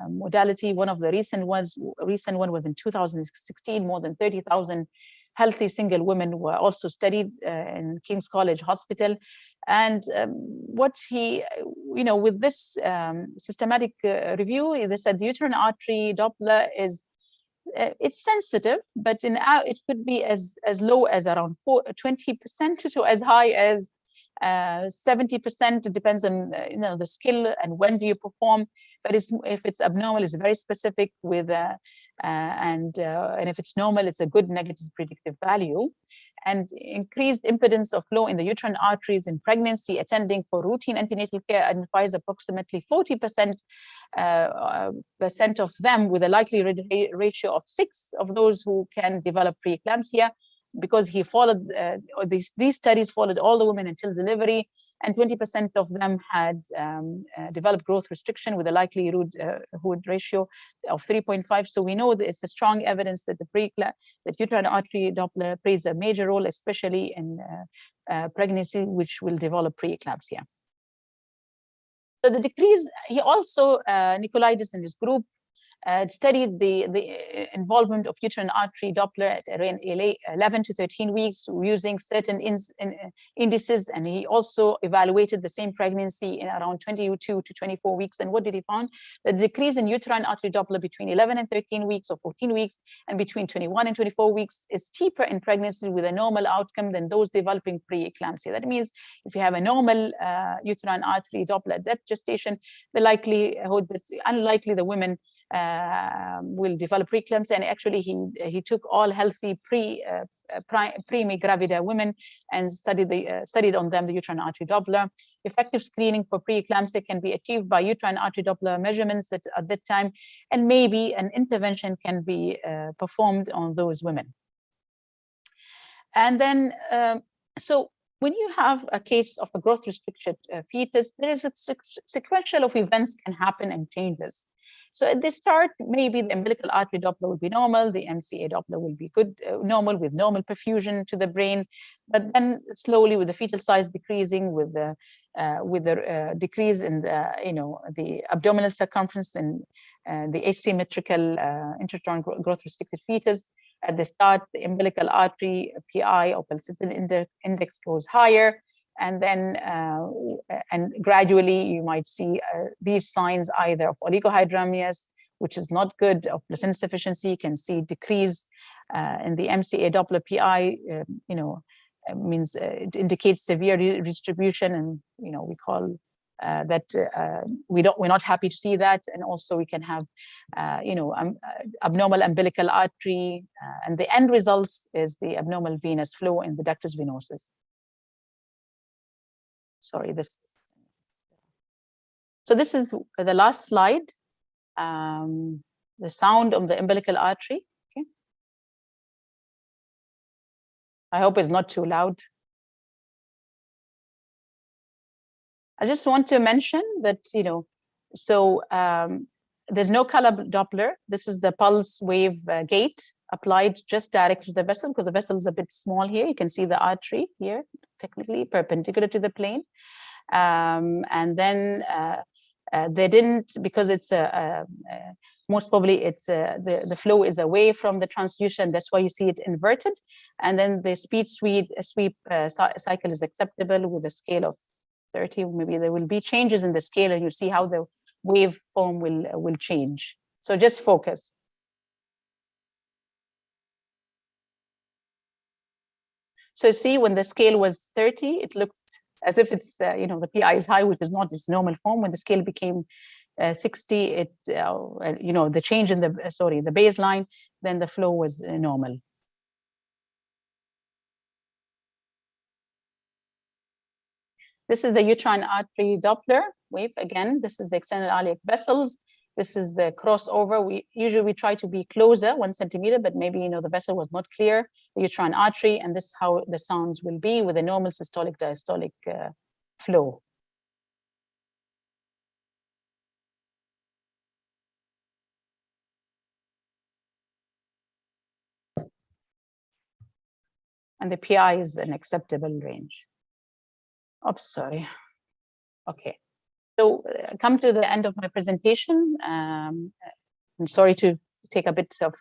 modality. One of the recent one was in 2016. More than 30,000 healthy single women were also studied in King's College Hospital. And what he, with this systematic review, they said the uterine artery Doppler is it's sensitive, but it could be as low as around 20% to as high as 70%. It depends on the skill and when do you perform. But if it's abnormal, it's very specific with and if it's normal, it's a good negative predictive value. And increased impedance of flow in the uterine arteries in pregnancy attending for routine antenatal care identifies approximately 40% of them with a likelihood ratio of 6 of those who can develop preeclampsia, because he followed these studies followed all the women until delivery, and 20% of them had developed growth restriction with a likelihood ratio of 3.5. So we know that it's a strong evidence that that uterine artery Doppler plays a major role, especially in pregnancy, which will develop preeclampsia. So the decrease, he also, Nicolaides and his group, studied the involvement of uterine artery Doppler at 11 to 13 weeks using certain indices, and he also evaluated the same pregnancy in around 22 to 24 weeks. And what did he find? The decrease in uterine artery Doppler between 11 and 13 weeks or 14 weeks and between 21 and 24 weeks is steeper in pregnancies with a normal outcome than those developing preeclampsia. That means if you have a normal uterine artery Doppler at that gestation, the likelihood that's unlikely the women will develop preeclampsia. And actually he took all healthy pre-gravida women and studied on them the uterine artery Doppler. Effective screening for preeclampsia can be achieved by uterine artery Doppler measurements at that time, and maybe an intervention can be performed on those women. And then so when you have a case of a growth restricted fetus, there is a sequential of events can happen and changes. So at the start, maybe the umbilical artery Doppler will be normal, the MCA Doppler will be good, normal with normal perfusion to the brain, but then slowly with the fetal size decreasing, with the decrease in the abdominal circumference and the asymmetrical intertron growth restricted fetus. At the start, the umbilical artery PI or placental index goes higher. And then, and gradually you might see these signs either of oligohydramnios, which is not good, of placenta insufficiency. You can see decrease in the MCA Doppler PI, means it indicates severe redistribution, and we call that we're not happy to see that. And also we can have abnormal umbilical artery, and the end results is the abnormal venous flow in the ductus venosus. Sorry, this. So this is the last slide. The sound of the umbilical artery. Okay. I hope it's not too loud. I just want to mention that, so there's no color Doppler. This is the pulse wave gate applied just direct to the vessel, because the vessel is a bit small here. You can see the artery here, technically perpendicular to the plane. And then they didn't, because it's most probably it's the flow is away from the transducer, that's why you see it inverted. And then the speed sweep cycle is acceptable with a scale of 30. Maybe there will be changes in the scale, and you see how the waveform will change. So just focus. So see, when the scale was 30, it looked as if it's, you know, the PI is high, which is not its normal form. When the scale became 60, it, you know, the change in the, the baseline, then the flow was normal. This is the uterine artery Doppler wave. Again, this is the external iliac vessels. This is the crossover. We usually try to be closer, 1 centimeter, but maybe, you know, the vessel was not clear, the uterine artery, and this is how the sounds will be with a normal systolic diastolic flow. And the PI is an acceptable range. Oops, sorry. Okay. So come to the end of my presentation. I'm sorry to take a bit of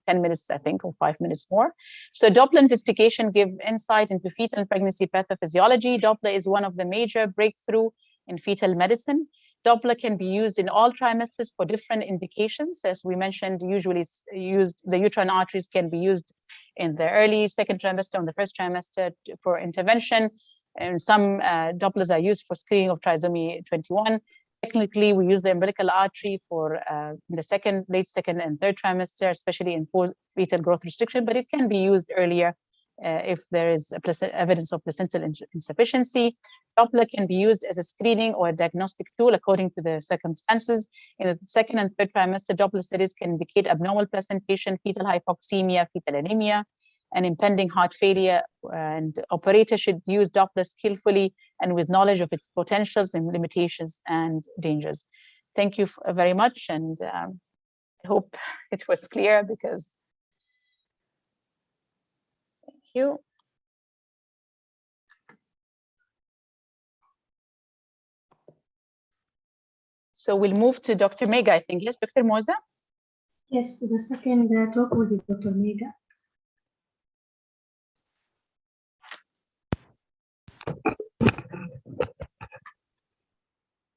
10 minutes, I think, or 5 minutes more. So Doppler investigation give insight into fetal and pregnancy pathophysiology. Doppler is one of the major breakthrough in fetal medicine. Doppler can be used in all trimesters for different indications. As we mentioned, usually it's used, the uterine arteries can be used in the early second trimester, on the first trimester for intervention. And some Dopplers are used for screening of trisomy 21. Technically, we use the umbilical artery for the late second and third trimester, especially in fetal growth restriction, but it can be used earlier if there is evidence of placental insufficiency. Doppler can be used as a screening or a diagnostic tool according to the circumstances. In the second and third trimester, Doppler studies can indicate abnormal placentation, fetal hypoxemia, fetal anemia, and impending heart failure, and operators should use Doppler skillfully and with knowledge of its potentials and limitations and dangers. Thank you very much, and I hope it was clear, because thank you. So we'll move to Dr. Mega, I think. Yes, Dr. Moza? Yes, the second talk will be Dr. Mega.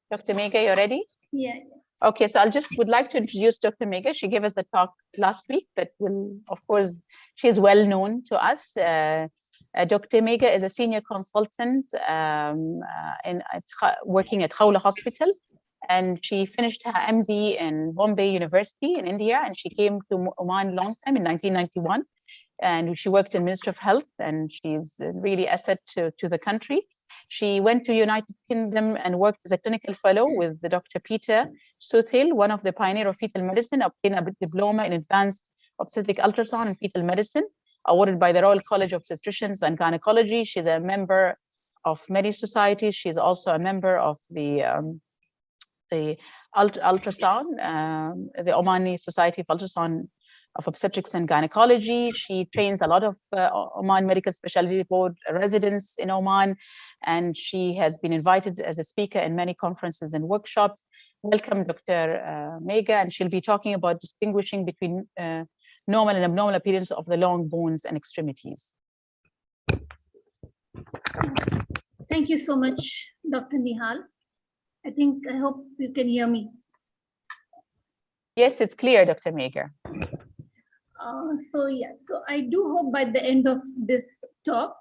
Dr. Mega, you ready? Yeah. Okay, so would like to introduce Dr. Mega. She gave us a talk last week, but of course, she is well known to us. Dr. Mega is a senior consultant working at Khawla Hospital, and she finished her MD in Bombay University in India, and she came to Oman long time in 1991, and she worked in Ministry of Health, and she's really asset to the country. She went to United Kingdom and worked as a clinical fellow with the Dr. Peter Soothill, one of the pioneer of fetal medicine, obtained a diploma in advanced obstetric ultrasound and fetal medicine, awarded by the Royal College of Obstetricians and Gynecology. She's a member of many societies. She's also a member of the ultrasound, the Omani Society of Ultrasound of Obstetrics and Gynecology. She trains a lot of Oman Medical Specialty Board residents in Oman, and she has been invited as a speaker in many conferences and workshops. Welcome, Dr. Mega, and she'll be talking about distinguishing between normal and abnormal appearance of the long bones and extremities. Thank you so much, Dr. Nihal. I hope you can hear me. Yes, it's clear, Dr. Mega. So I do hope by the end of this talk,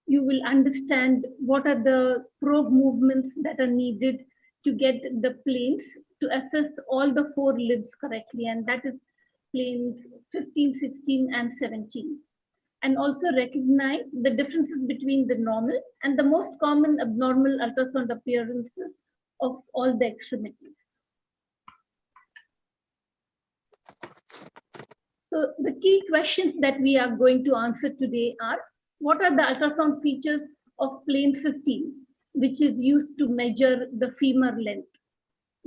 you will understand what are the probe movements that are needed to get the planes to assess all the 4 libs correctly, and that is planes 15, 16, and 17. And also recognize the differences between the normal and the most common abnormal ultrasound appearances of all the extremities. So the key questions that we are going to answer today are, what are the ultrasound features of plane 15, which is used to measure the femur length?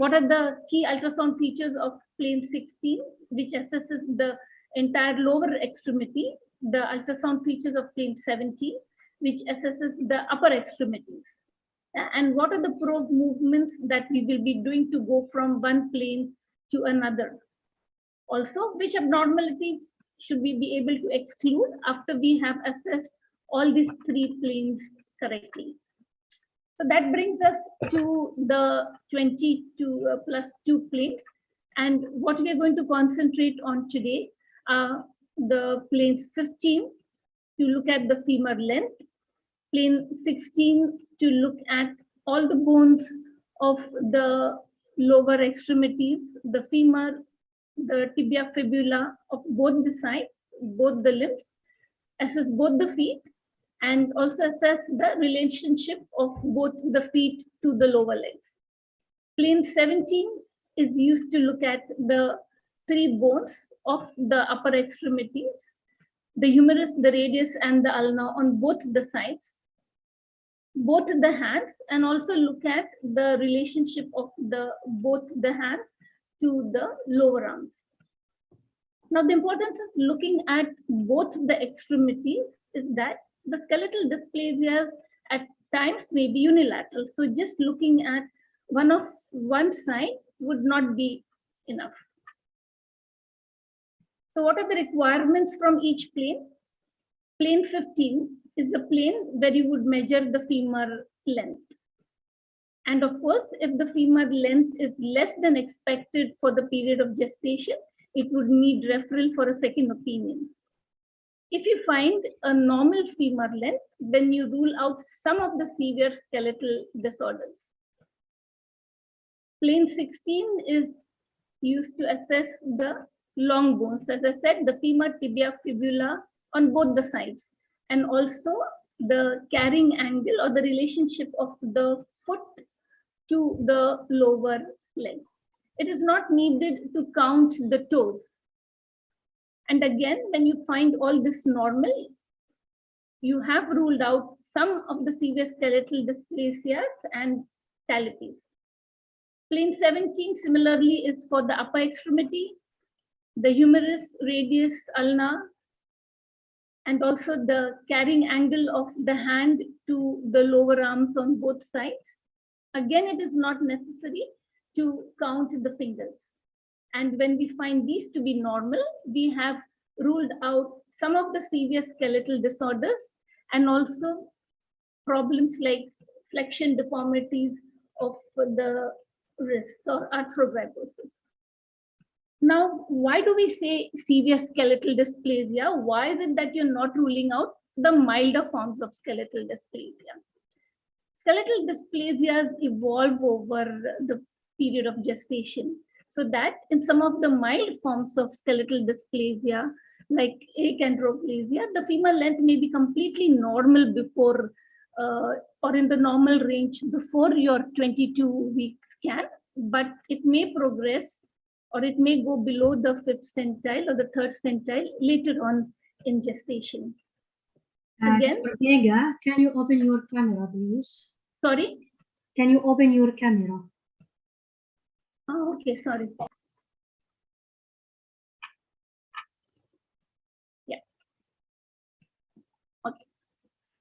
What are the key ultrasound features of plane 16, which assesses the entire lower extremity, the ultrasound features of plane 17, which assesses the upper extremities, and what are the probe movements that we will be doing to go from one plane to another. Also, which abnormalities should we be able to exclude after we have assessed all these three planes correctly. So that brings us to the 22 plus 2 planes. And what we are going to concentrate on today are the planes 15 to look at the femur length, plane 16 to look at all the bones of the lower extremities, the femur, the tibia, fibula of both the sides, both the limbs, assess both the feet, and also assess the relationship of both the feet to the lower legs. Plane 17 is used to look at the 3 bones of the upper extremities, the humerus, the radius, and the ulna on both the sides, both the hands, and also look at the relationship of both the hands to the lower arms. Now, the importance of looking at both the extremities is that the skeletal dysplasias at times may be unilateral. So just looking at one side would not be enough. So what are the requirements from each plane? Plane 15 is the plane where you would measure the femur length. And of course, if the femur length is less than expected for the period of gestation, it would need referral for a second opinion. If you find a normal femur length, then you rule out some of the severe skeletal disorders. Plane 16 is used to assess the long bones. As I said, the femur, tibia, fibula on both the sides, and also the carrying angle or the relationship of the foot to the lower legs. It is not needed to count the toes. And again, when you find all this normal, you have ruled out some of the severe skeletal dysplasias and Calipers. Plane 17 similarly is for the upper extremity, the humerus, radius, ulna, and also the carrying angle of the hand to the lower arms on both sides. Again, it is not necessary to count the fingers. And when we find these to be normal, we have ruled out some of the severe skeletal disorders and also problems like flexion deformities of the wrists or arthrogryposis. Now, why do we say severe skeletal dysplasia? Why is it that you're not ruling out the milder forms of skeletal dysplasia? Skeletal dysplasias evolve over the period of gestation, so that in some of the mild forms of skeletal dysplasia, like achondroplasia, the femur length may be completely normal before or in the normal range before your 22-week scan, but it may progress or it may go below the 5th centile or the 3rd centile later on in gestation. Again, Ortega, can you open your camera, please? Sorry? Can you open your camera? Oh, okay, sorry. Yeah. Okay.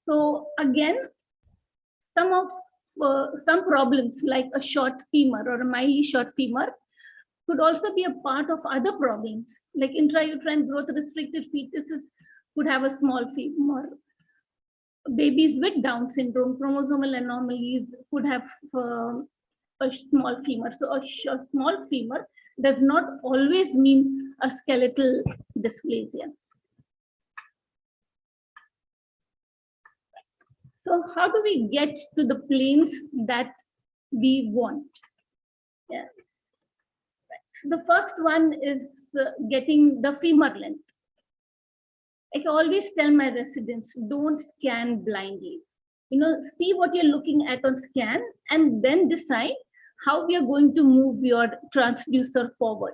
So again, some problems like a short femur or a mildly short femur could also be a part of other problems, like intrauterine growth restricted fetuses could have a small femur. Babies with Down syndrome, chromosomal anomalies could have a small femur. So a small femur does not always mean a skeletal dysplasia. So how do we get to the planes that we want? Yeah. So the first one is getting the femur length. I always tell my residents, don't scan blindly. See what you're looking at on scan and then decide how we are going to move your transducer forward.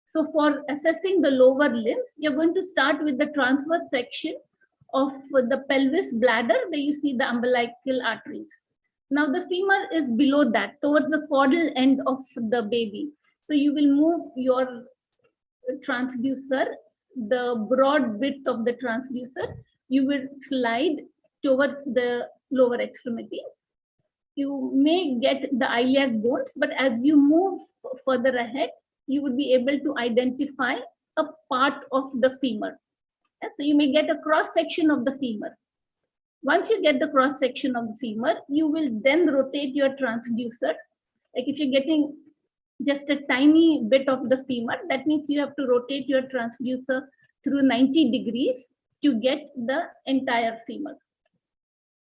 So for assessing the lower limbs, you're going to start with the transverse section of the pelvis bladder where you see the umbilical arteries. Now the femur is below that, towards the caudal end of the baby. So you will move your transducer, the broad width of the transducer, you will slide towards the lower extremities. You may get the iliac bones, but as you move further ahead, you would be able to identify a part of the femur. And so you may get a cross section of the femur. Once you get the cross section of the femur, you will then rotate your transducer. Like if you're getting just a tiny bit of the femur, that means you have to rotate your transducer through 90 degrees to get the entire femur.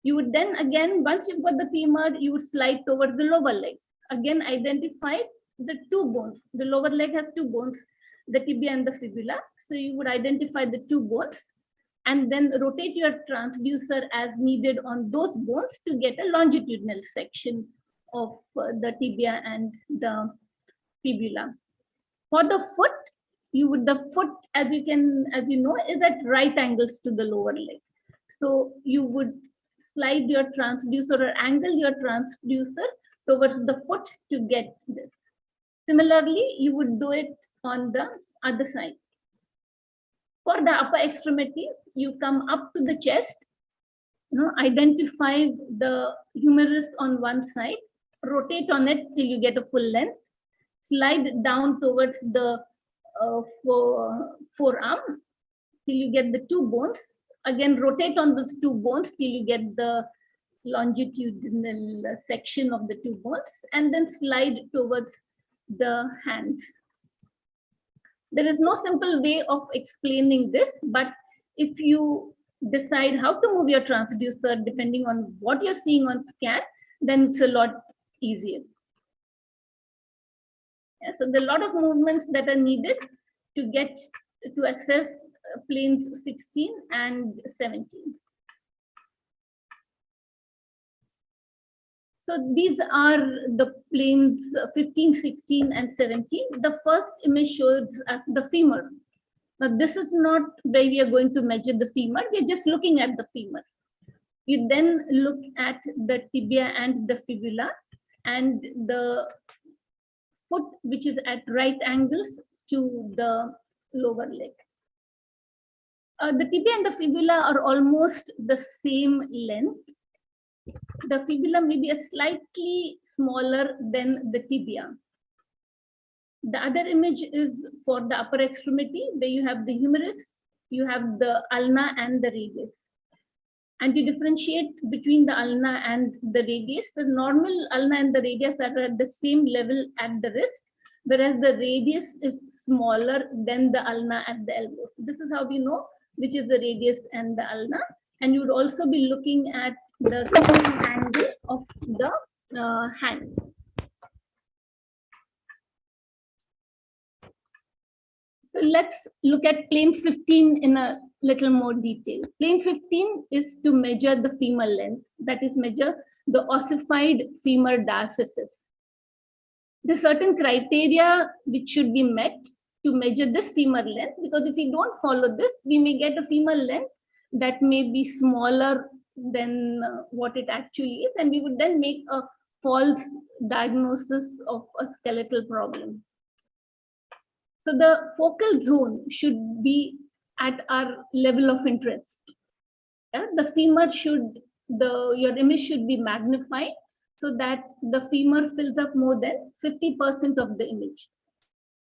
You would then again, once you've got the femur, you would slide towards the lower leg. Again, identify the two bones. The lower leg has two bones, the tibia and the fibula. So you would identify the two bones and then rotate your transducer as needed on those bones to get a longitudinal section of the tibia and the fibula. For the foot, the foot, as you know, is at right angles to the lower leg. So you would slide your transducer or angle your transducer towards the foot to get this. Similarly, you would do it on the other side. For the upper extremities, you come up to the chest, identify the humerus on one side, rotate on it till you get a full length, slide down towards the forearm till you get the two bones. Again, rotate on those two bones till you get the longitudinal section of the two bones, and then slide towards the hands. There is no simple way of explaining this, but if you decide how to move your transducer depending on what you're seeing on scan, then it's a lot easier. Yeah, so there are a lot of movements that are needed to assess planes 16 and 17. So these are the planes 15, 16, and 17. The first image shows us the femur. Now this is not where we are going to measure the femur. We're just looking at the femur. You then look at the tibia and the fibula and the foot, which is at right angles to the lower leg. The tibia and the fibula are almost the same length. The fibula may be a slightly smaller than the tibia. The other image is for the upper extremity, where you have the humerus, you have the ulna and the radius. And you differentiate between the ulna and the radius. The normal ulna and the radius are at the same level at the wrist, whereas the radius is smaller than the ulna at the elbow. So this is how we know which is the radius and the ulna. And you would also be looking at the angle of the hand. So let's look at plane 15 in a little more detail. Plane 15 is to measure the femur length, that is measure the ossified femur diaphysis. There are certain criteria which should be met to measure this femur length, because if we don't follow this, we may get a femur length that may be smaller than what it actually is, and we would then make a false diagnosis of a skeletal problem. So the focal zone should be at our level of interest. Yeah? The femur your image should be magnified so that the femur fills up more than 50% of the image.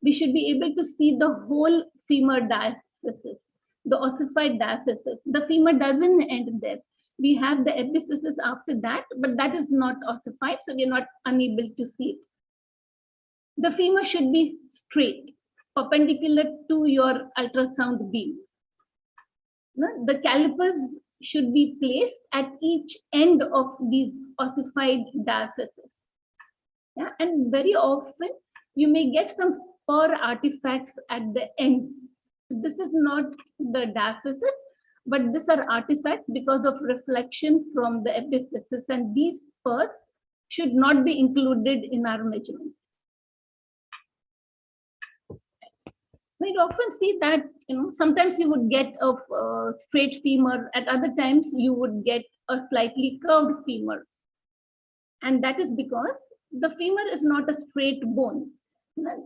We should be able to see the whole femur diaphysis, the ossified diaphysis. The femur doesn't end there. We have the epiphysis after that, but that is not ossified, so we're not unable to see it. The femur should be straight, perpendicular to your ultrasound beam. The calipers should be placed at each end of these ossified diaphysis. Yeah? And very often, you may get some spur artifacts at the end. This is not the diaphysis, but these are artifacts because of reflection from the epiphysis, and these spurs should not be included in our measurement. We'd often see that sometimes you would get a straight femur, at other times you would get a slightly curved femur. And that is because the femur is not a straight bone.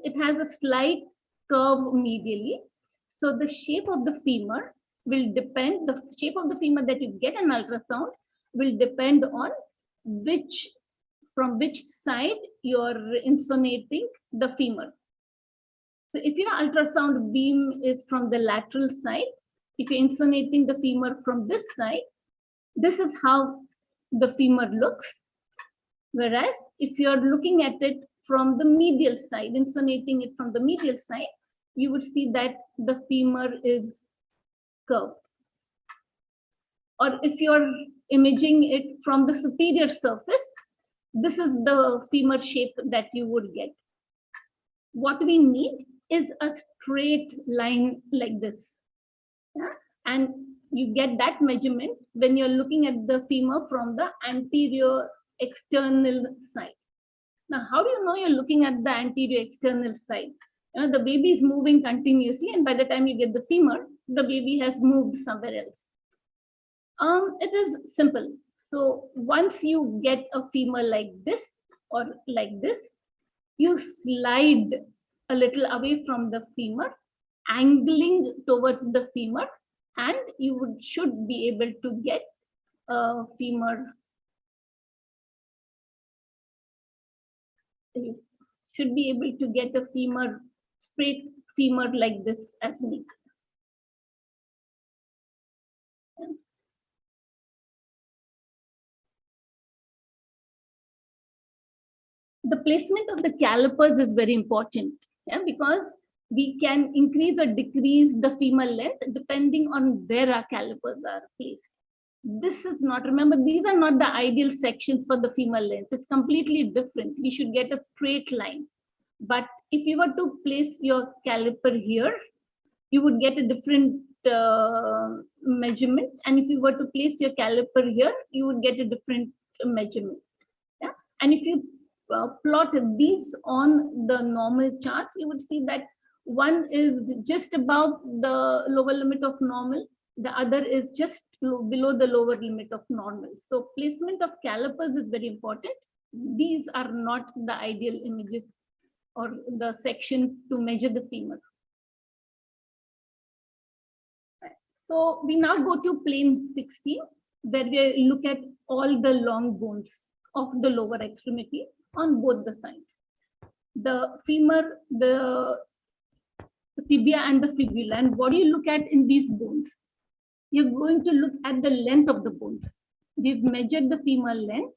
It has a slight curve medially. So the shape of the femur will depend, the shape of the femur that you get an ultrasound will depend on from which side you're insonating the femur. So if your ultrasound beam is from the lateral side, if you're insonating the femur from this side, this is how the femur looks. Whereas if you're looking at it from the medial side, insonating it from the medial side, you would see that the femur is curved. Or if you're imaging it from the superior surface, this is the femur shape that you would get. What we need is a straight line like this. Yeah? And you get that measurement when you're looking at the femur from the anterior external side. Now, how do you know you're looking at the anterior external side? You know, the baby is moving continuously, and by the time you get the femur, the baby has moved somewhere else. It is simple. So once you get a femur like this or like this, you slide a little away from the femur, angling towards the femur, and you should be able to get a femur. You should be able to get a femur, straight femur like this as needed. The placement of the calipers is very important, because we can increase or decrease the femur length depending on where our calipers are placed. This is not, remember, these are not the ideal sections for the femur length. It's completely different. We should get a straight line. But if you were to place your caliper here, you would get a different measurement. And if you were to place your caliper here, you would get a different measurement. Yeah? And if you plot these on the normal charts, you would see that one is just above the lower limit of normal, the other is just below the lower limit of normal. So placement of calipers is very important. These are not the ideal images or the sections to measure the femur. Right. So we now go to plane 16, where we look at all the long bones of the lower extremity on both the sides. The femur, the tibia and the fibula. And what do you look at in these bones? You're going to look at the length of the bones. We've measured the femur length.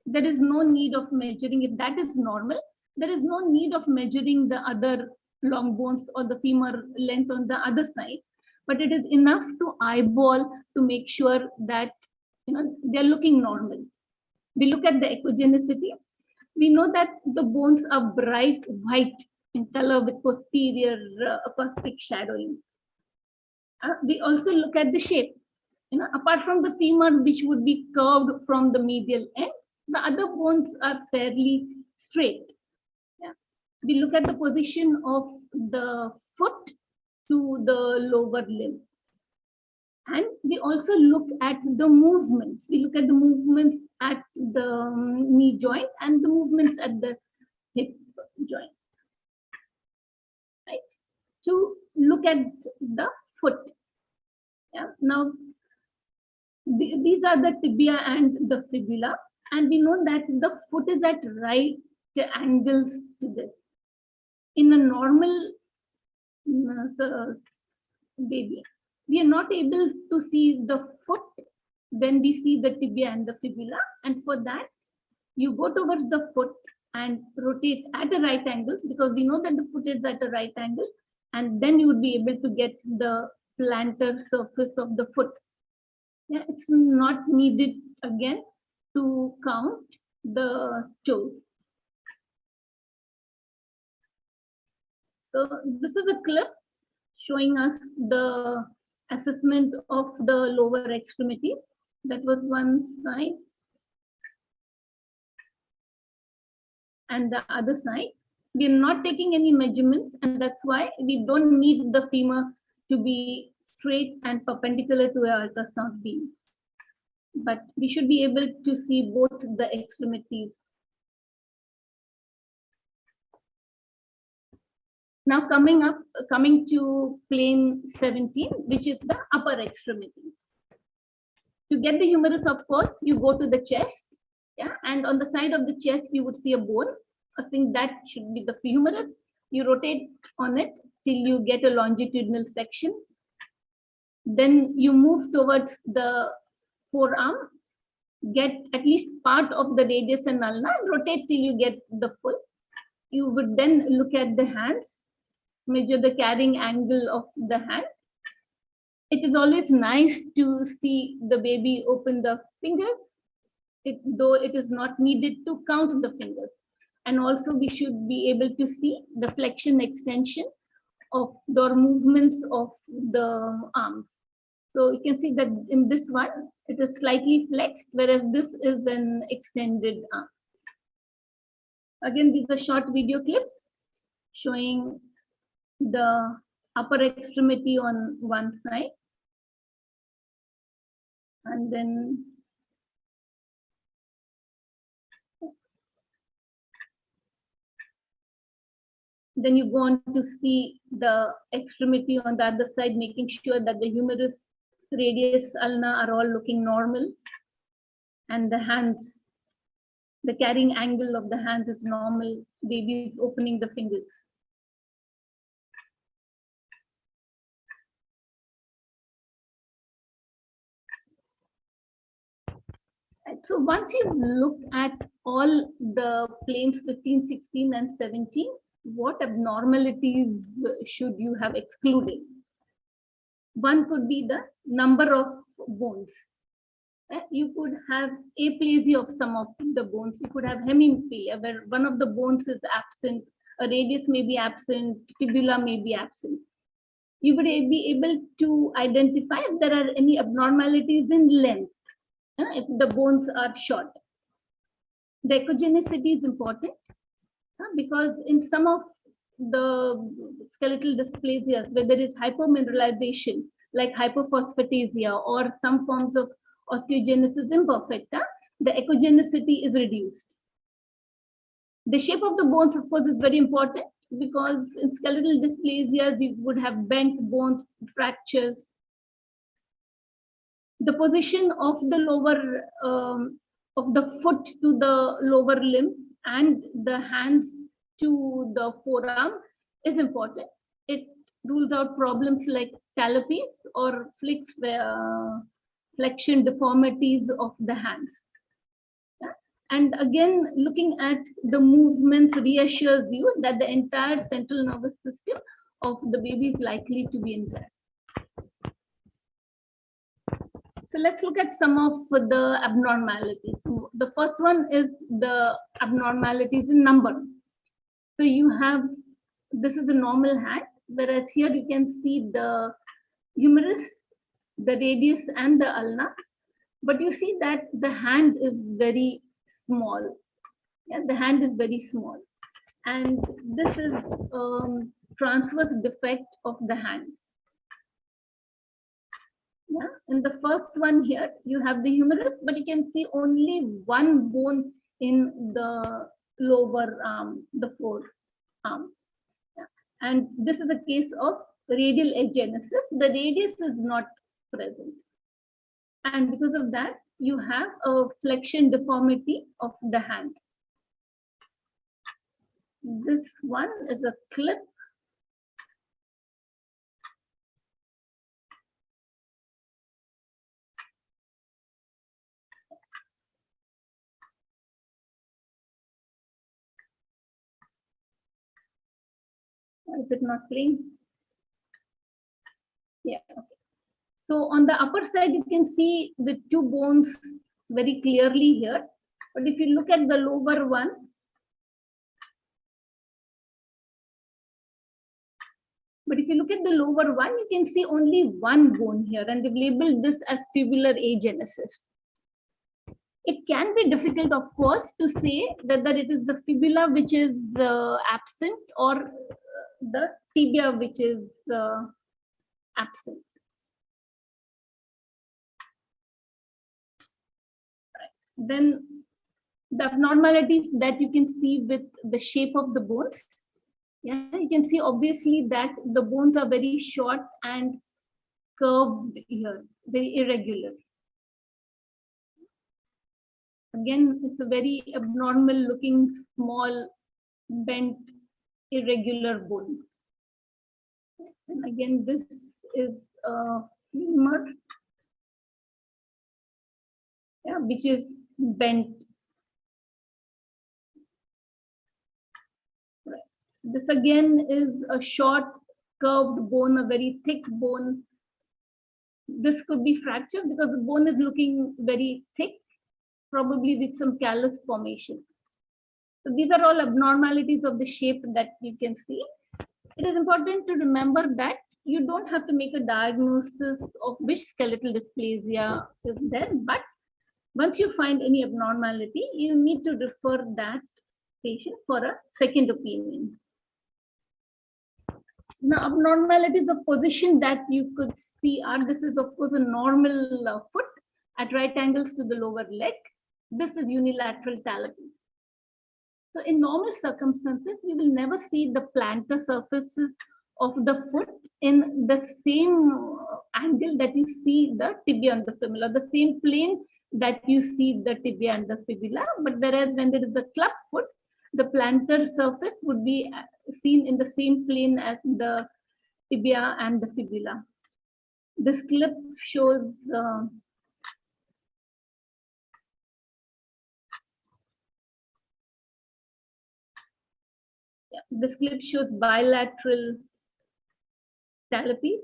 There is no need of measuring, if that is normal, there is no need of measuring the other long bones or the femur length on the other side. But it is enough to eyeball to make sure that they're looking normal. We look at the echogenicity. We know that the bones are bright white in color with posterior acoustic shadowing. We also look at the shape. Apart from the femur, which would be curved from the medial end, the other bones are fairly straight. Yeah. We look at the position of the foot to the lower limb. And we also look at the movements. We look at the movements at the knee joint and the movements at the hip joint. Right? To look at the foot. Yeah. Now, these are the tibia and the fibula, and we know that the foot is at right angles to this. In a normal baby, we are not able to see the foot when we see the tibia and the fibula, and for that, you go towards the foot and rotate at the right angles, because we know that the foot is at a right angle, and then you would be able to get the plantar surface of the foot. Yeah, it's not needed again to count the toes. So this is a clip showing us the assessment of the lower extremity. That was one side. And the other side. We are not taking any measurements, and that's why we don't need the femur to be straight and perpendicular to our ultrasound beam. but we should be able to see both the extremities. Now coming to plane 17, which is the upper extremity. To get the humerus, of course, you go to the chest, yeah, and on the side of the chest, you would see a bone. I think that should be the humerus. You rotate on it till you get a longitudinal section. Then you move towards the forearm, get at least part of the radius and ulna, and rotate till you get the full. You would then look at the hands, measure the carrying angle of the hand. It is always nice to see the baby open the fingers, though it is not needed to count the fingers. And also we should be able to see the flexion extension of the movements of the arms. So you can see that in this one, it is slightly flexed, whereas this is an extended arm. Again, these are short video clips showing the upper extremity on one side. And then you go on to see the extremity on the other side, making sure that the humerus, radius, ulna are all looking normal. And the hands, the carrying angle of the hands is normal. Baby is opening the fingers. So once you look at all the planes 15, 16, and 17, what abnormalities should you have excluded? One could be the number of bones. You could have aplasia of some of the bones. You could have hemimphilia, where one of the bones is absent, a radius may be absent, fibula may be absent. You would be able to identify if there are any abnormalities in length, if the bones are short. The echogenicity is important because in some of the skeletal dysplasias, where there is hypomineralization, like hypophosphatasia or some forms of osteogenesis imperfecta, the echogenicity is reduced. The shape of the bones, of course, is very important because in skeletal dysplasias, you would have bent bones, fractures. The position of the lower, of the foot to the lower limb and the hands to the forearm is important. It rules out problems like Calipers or flexion deformities of the hands. Yeah? And again, looking at the movements reassures you that the entire central nervous system of the baby is likely to be intact. So let's look at some of the abnormalities. So the first one is the abnormalities in number. So you have, this is the normal hand, whereas here you can see the humerus, the radius, and the ulna. But you see that the hand is very small. Yeah, the hand is very small. And this is transverse defect of the hand. Yeah, in the first one here, you have the humerus, but you can see only one bone in the lower arm, the forearm. Yeah. And this is a case of radial agenesis. The radius is not present. And because of that, you have a flexion deformity of the hand. This one is a clip. Is it not playing? Yeah. Okay. So on the upper side, you can see the two bones very clearly here. But if you look at the lower one, you can see only one bone here, and they've labeled this as tubular agenesis. It can be difficult, of course, to say whether it is the fibula which is absent or the tibia which is absent. Then the abnormalities that you can see with the shape of the bones. Yeah, you can see obviously that the bones are very short and curved here, very irregular. Again, it's a very abnormal looking, small, bent, irregular bone. And again, this is a femur, yeah, which is bent. Right. This again is a short, curved bone, a very thick bone. This could be fractured because the bone is looking very thick, probably with some callus formation. So these are all abnormalities of the shape that you can see. It is important to remember that you don't have to make a diagnosis of which skeletal dysplasia is there, but once you find any abnormality, you need to refer that patient for a second opinion. Now, abnormalities of position that you could see are, this is of course a normal foot at right angles to the lower leg. This is unilateral talipes. So in normal circumstances, you will never see the plantar surfaces of the foot in the same angle that you see the tibia and the fibula, the same plane that you see the tibia and the fibula. But whereas when there is a club foot, the plantar surface would be seen in the same plane as the tibia and the fibula. This clip shows this clip shows bilateral talipes.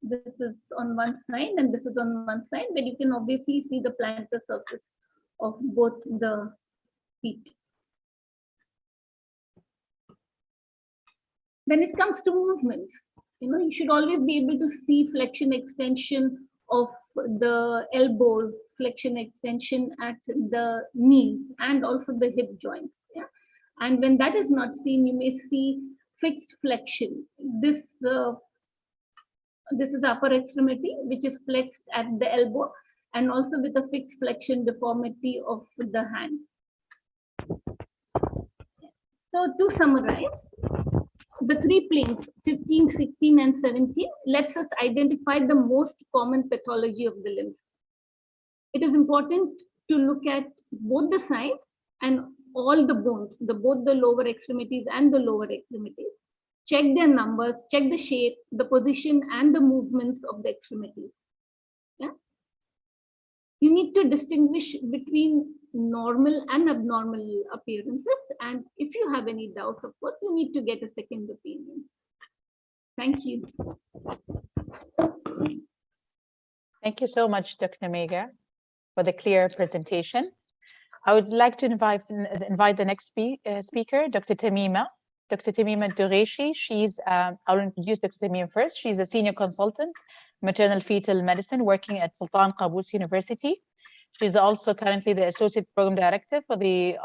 This is on one side and this is on one side, but you can obviously see the plantar surface of both the feet. When it comes to movements, you should always be able to see flexion extension of the elbows, flexion extension at the knees, and also the hip joints. Yeah? And when that is not seen, you may see fixed flexion. This is the upper extremity, which is flexed at the elbow, and also with a fixed flexion deformity of the hand. So to summarize, the three planes, 15, 16, and 17, lets us identify the most common pathology of the limbs. It is important to look at both the sides and all the bones, both the lower extremities and the lower extremities. Check their numbers, check the shape, the position, and the movements of the extremities. Yeah? You need to distinguish between normal and abnormal appearances. And if you have any doubts, of course, you need to get a second opinion. Thank you. Thank you so much, Dr. Mega, for the clear presentation. I would like to invite the next speaker, Dr. Tamima. Dr. Tamima Dureshi. I'll introduce Dr. Tamima first. She's a senior consultant, maternal fetal medicine, working at Sultan Qaboos University. She's also currently the associate program director for the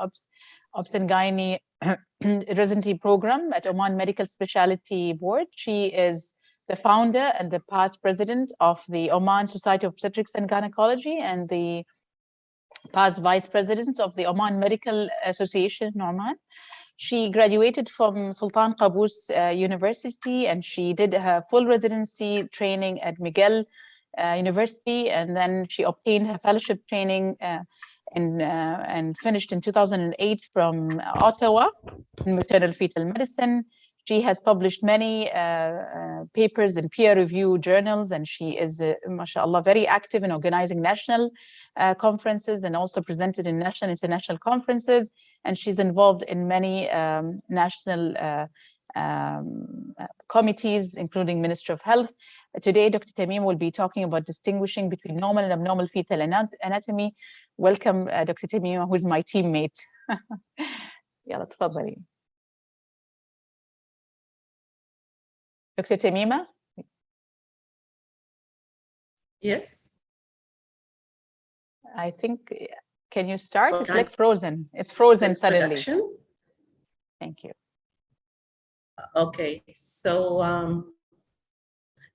Obs and Gynae residency program at Oman Medical Specialty Board. She is the founder and the past president of the Oman Society of Obstetrics and Gynecology and the past vice president of the Oman Medical Association in Oman. She graduated from Sultan Qaboos University, and she did her full residency training at Miguel University, and then she obtained her fellowship training and finished in 2008 from Ottawa in maternal fetal medicine. She has published many papers in peer-reviewed journals, and she is, mashallah, very active in organizing national conferences and also presented in national and international conferences. And she's involved in many national committees, including Ministry of Health. Today, Dr. Tamim will be talking about distinguishing between normal and abnormal fetal anatomy. Welcome, Dr. Tamim, who is my teammate. Yalla, tfadali. Dr. Tamima? Yes. I think, can you start? It's like frozen. It's frozen suddenly. Thank you. Okay, so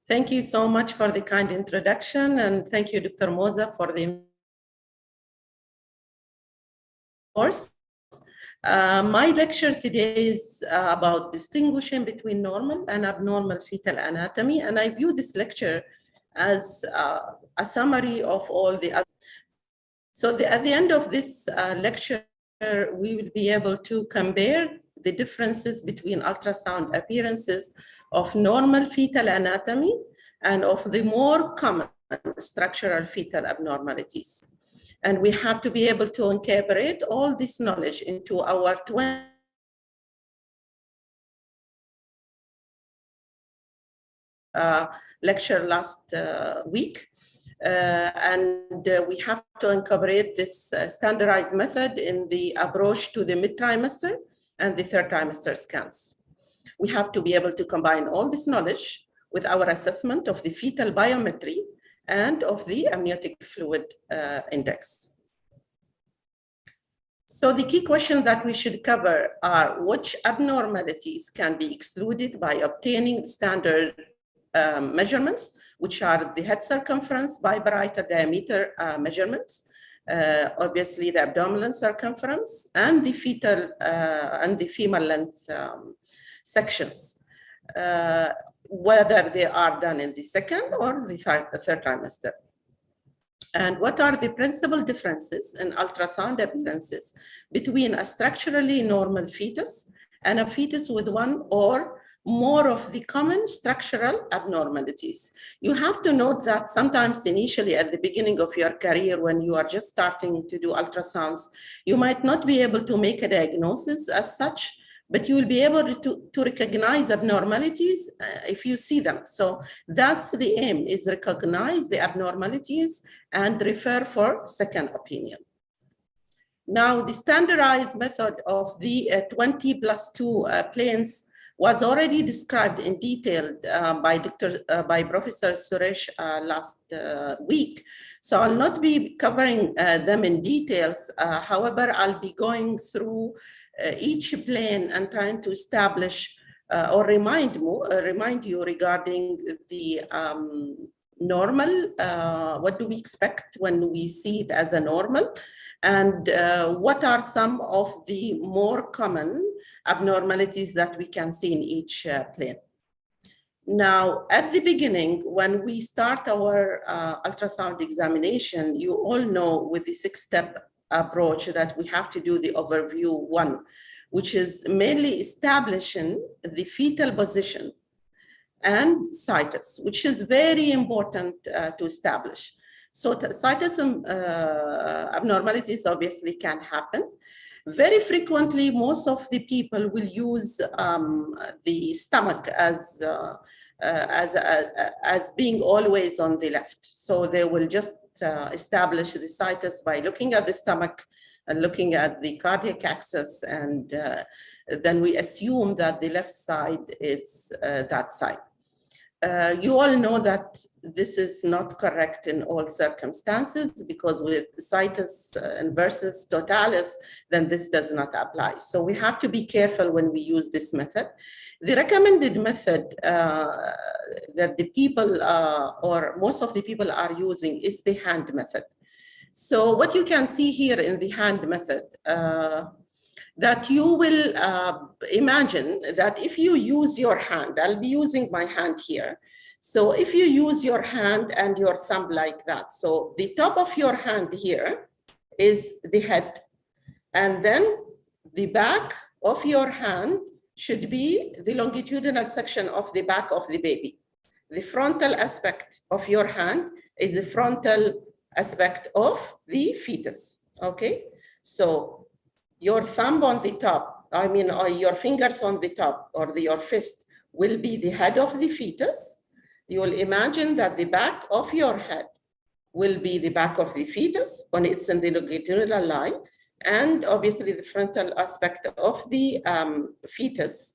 thank you so much for the kind introduction, and thank you, Dr. Moza, for the course. My lecture today is about distinguishing between normal and abnormal fetal anatomy, and I view this lecture as a summary of all the other. So at the end of this lecture, we will be able to compare the differences between ultrasound appearances of normal fetal anatomy and of the more common structural fetal abnormalities. And we have to be able to incorporate all this knowledge into our lecture last week. We have to incorporate this standardized method in the approach to the mid-trimester and the third trimester scans. We have to be able to combine all this knowledge with our assessment of the fetal biometry and of the amniotic fluid index. So the key questions that we should cover are which abnormalities can be excluded by obtaining standard measurements, which are the head circumference, biparietal diameter measurements, obviously the abdominal circumference, and the fetal and the femur length sections, whether they are done in the second or the third trimester. And what are the principal differences in ultrasound appearances between a structurally normal fetus and a fetus with one or more of the common structural abnormalities? You have to note that sometimes initially at the beginning of your career, when you are just starting to do ultrasounds, you might not be able to make a diagnosis as such, but you will be able to recognize abnormalities if you see them. So that's the aim, is recognize the abnormalities and refer for second opinion. Now, the standardized method of the 20+2 planes was already described in detail by Professor Suresh last week. So I'll not be covering them in details. However, I'll be going through each plane and trying to establish or remind you regarding the normal, what do we expect when we see it as a normal, and what are some of the more common abnormalities that we can see in each plane. Now, at the beginning, when we start our ultrasound examination, you all know with the 6-step approach that we have to do the overview 1, which is mainly establishing the fetal position and situs, which is very important to establish. So cytosome abnormalities obviously can happen. Very frequently, most of the people will use the stomach as being always on the left. So they will just establish the situs by looking at the stomach and looking at the cardiac axis, and then we assume that the left side is that side. You all know that this is not correct in all circumstances, because with situs versus totalis, then this does not apply. So we have to be careful when we use this method. The recommended method that the people or most of the people are using is the hand method. So what you can see here in the hand method, that you will imagine that if you use your hand, I'll be using my hand here. So if you use your hand and your thumb like that, so the top of your hand here is the head, and then the back of your hand should be the longitudinal section of the back of the baby. The frontal aspect of your hand is the frontal aspect of the fetus, okay? So your thumb on the top, or your fingers on the top, or your fist will be the head of the fetus. You will imagine that the back of your head will be the back of the fetus when it's in the longitudinal line, and obviously the frontal aspect of the fetus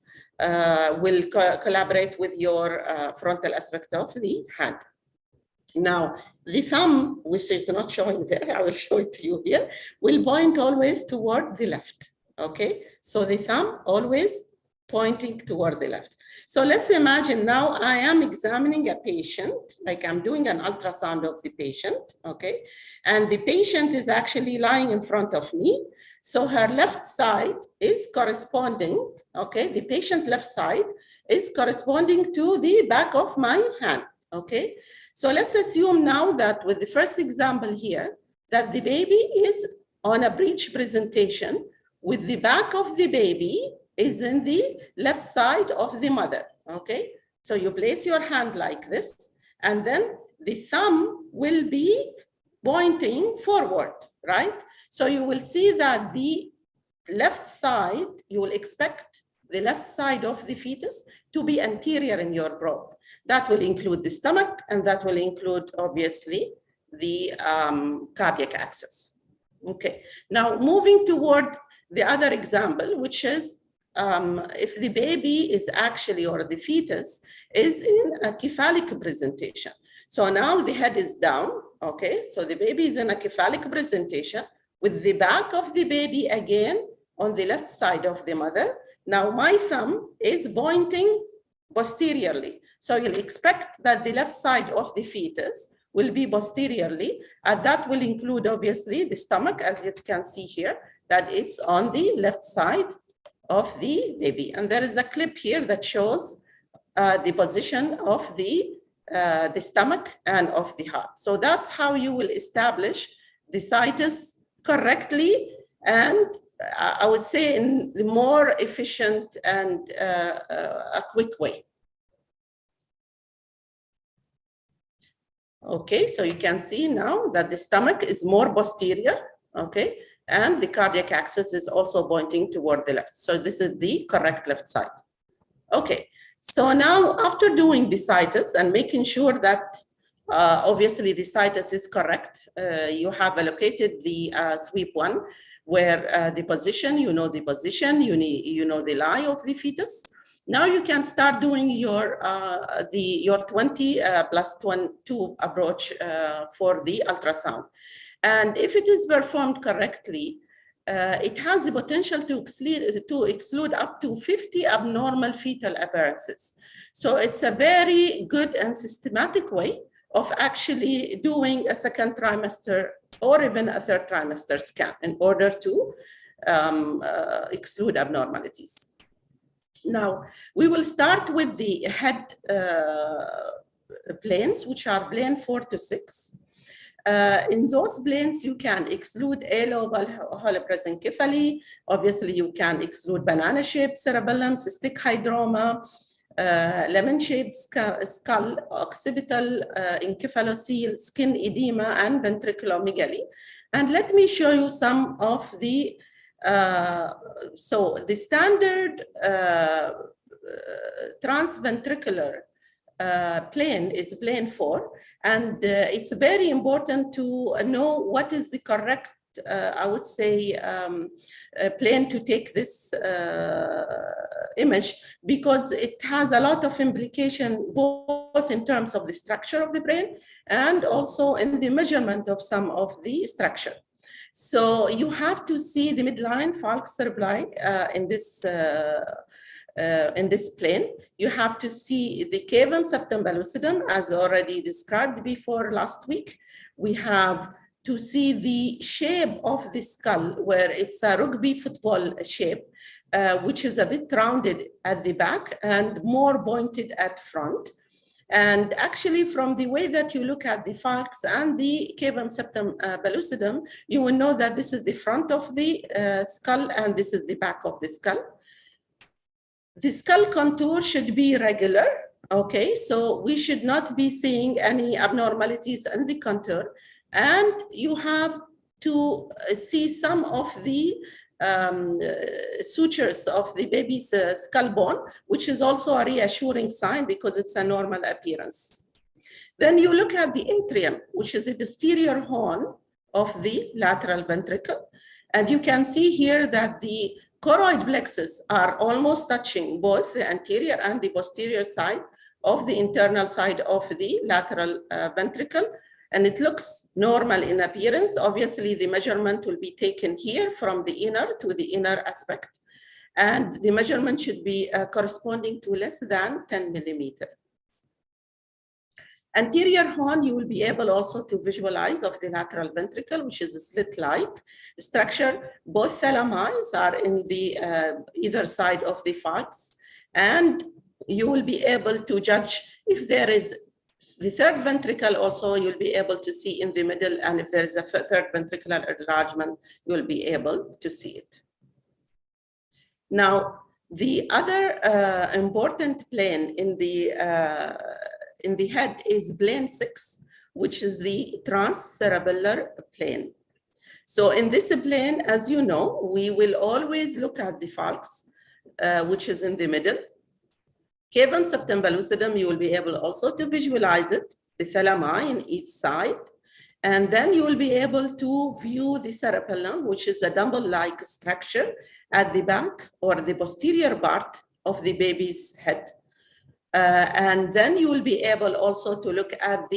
will collaborate with your frontal aspect of the hand. Now, the thumb, which is not showing there, I will show it to you here, will point always toward the left, okay? So the thumb always pointing toward the left. So let's imagine now I am examining a patient, like I'm doing an ultrasound of the patient, okay? And the patient is actually lying in front of me. So her left side is corresponding, okay, the patient left side is corresponding to the back of my hand, okay? So let's assume now that with the first example here, that the baby is on a breech presentation with the back of the baby is in the left side of the mother, okay? So you place your hand like this, and then the thumb will be pointing forward, right? So you will see that the left side, you will expect the left side of the fetus to be anterior in your probe. That will include the stomach, and that will include, obviously, the cardiac axis. Okay, now moving toward the other example, which is if the baby is actually, or the fetus is in a cephalic presentation. So now the head is down, okay? So the baby is in a cephalic presentation with the back of the baby again on the left side of the mother. Now my thumb is pointing posteriorly. So you'll expect that the left side of the fetus will be posteriorly, and that will include obviously the stomach, as you can see here, that it's on the left side of the baby. And there is a clip here that shows the position of the stomach and of the heart. So that's how you will establish the situs correctly, and I would say in the more efficient and a quick way. Okay, so you can see now that the stomach is more posterior, okay, and the cardiac axis is also pointing toward the left. So this is the correct left side. Okay, so now after doing the situs and making sure that obviously the situs is correct, you have allocated the sweep one, where the position, you know the position, you know the lie of the fetus. Now you can start doing your 20 plus 2 approach for the ultrasound. And if it is performed correctly, it has the potential to exclude up to 50 abnormal fetal appearances. So it's a very good and systematic way of actually doing a second trimester or even a third trimester scan in order to exclude abnormalities. Now, we will start with the head planes, which are plane 4 to 6. In those planes, you can exclude alobal holopresencephaly. Obviously, you can exclude banana-shaped cerebellum, cystic hydroma, lemon-shaped skull, occipital encephalocele, skin edema, and ventriculomegaly. And let me show you some of the so the standard transventricular plane is plane 4, and it's very important to know what is the correct, I would say, plane to take this image, because it has a lot of implication both in terms of the structure of the brain and also in the measurement of some of the structure. So you have to see the midline falx cerebri in this plane. You have to see the cavum septum pellucidum, as already described before last week. We have to see the shape of the skull, where it's a rugby football shape, which is a bit rounded at the back and more pointed at front. And actually, from the way that you look at the falx and the cavum septum pellucidum, you will know that this is the front of the skull and this is the back of the skull. The skull contour should be regular, okay? So we should not be seeing any abnormalities in the contour. And you have to see some of the sutures of the baby's skull bone, which is also a reassuring sign because it's a normal appearance. Then you look at the atrium, which is the posterior horn of the lateral ventricle. And you can see here that the choroid plexus are almost touching both the anterior and the posterior side of the internal side of the lateral ventricle. And it looks normal in appearance. Obviously, the measurement will be taken here from the inner to the inner aspect. And the measurement should be corresponding to less than 10 millimeter. Anterior horn, you will be able also to visualize of the lateral ventricle, which is a slit-like structure. Both thalami are in the either side of the falx, and you will be able to judge if there is the third ventricle also. You'll be able to see in the middle, and if there is a third ventricular enlargement, you'll be able to see it. Now, the other important plane in the head is plane 6, which is the transcerebellar plane. So in this plane, as you know, we will always look at the falx, which is in the middle. Cavum septum pellucidum, you will be able also to visualize it, the thalami in each side. And then you will be able to view the cerebellum, which is a dumbbell-like structure at the back or the posterior part of the baby's head. And then you will be able also to look at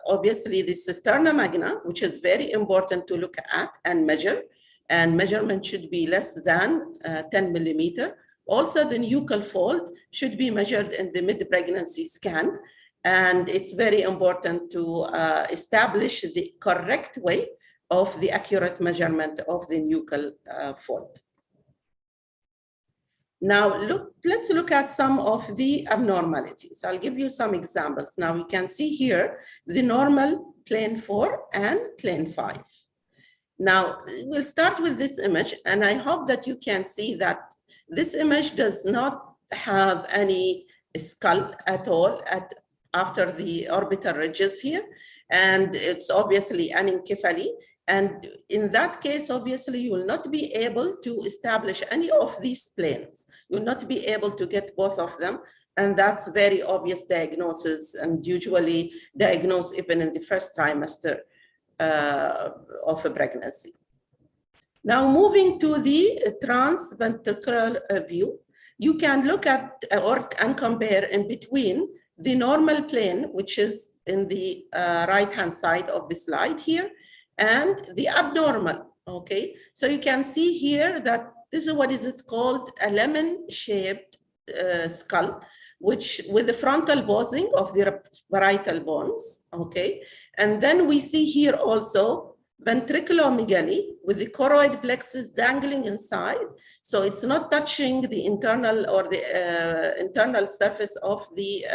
obviously the cisterna magna, which is very important to look at and measure. And measurement should be less than 10 millimeter. Also, the nuchal fold should be measured in the mid-pregnancy scan. And it's very important to establish the correct way of the accurate measurement of the nuchal fold. Now, let's look at some of the abnormalities. I'll give you some examples. Now, we can see here the normal plane 4 and plane 5. Now, we'll start with this image, and I hope that you can see that this image does not have any skull at all after the orbital ridges here, and it's obviously anencephaly. And in that case, obviously, you will not be able to establish any of these planes. You will not be able to get both of them. And that's very obvious diagnosis, and usually diagnosed even in the first trimester of a pregnancy. Now, moving to the Trans-Ventricular View, you can look at and compare in between the normal plane, which is in the right-hand side of the slide here, and the abnormal, okay? So you can see here that this is what is it called a lemon-shaped skull, which with the frontal bossing of the parietal bones, okay? And then we see here also ventriculomegaly with the choroid plexus dangling inside. So it's not touching the internal or the internal surface of the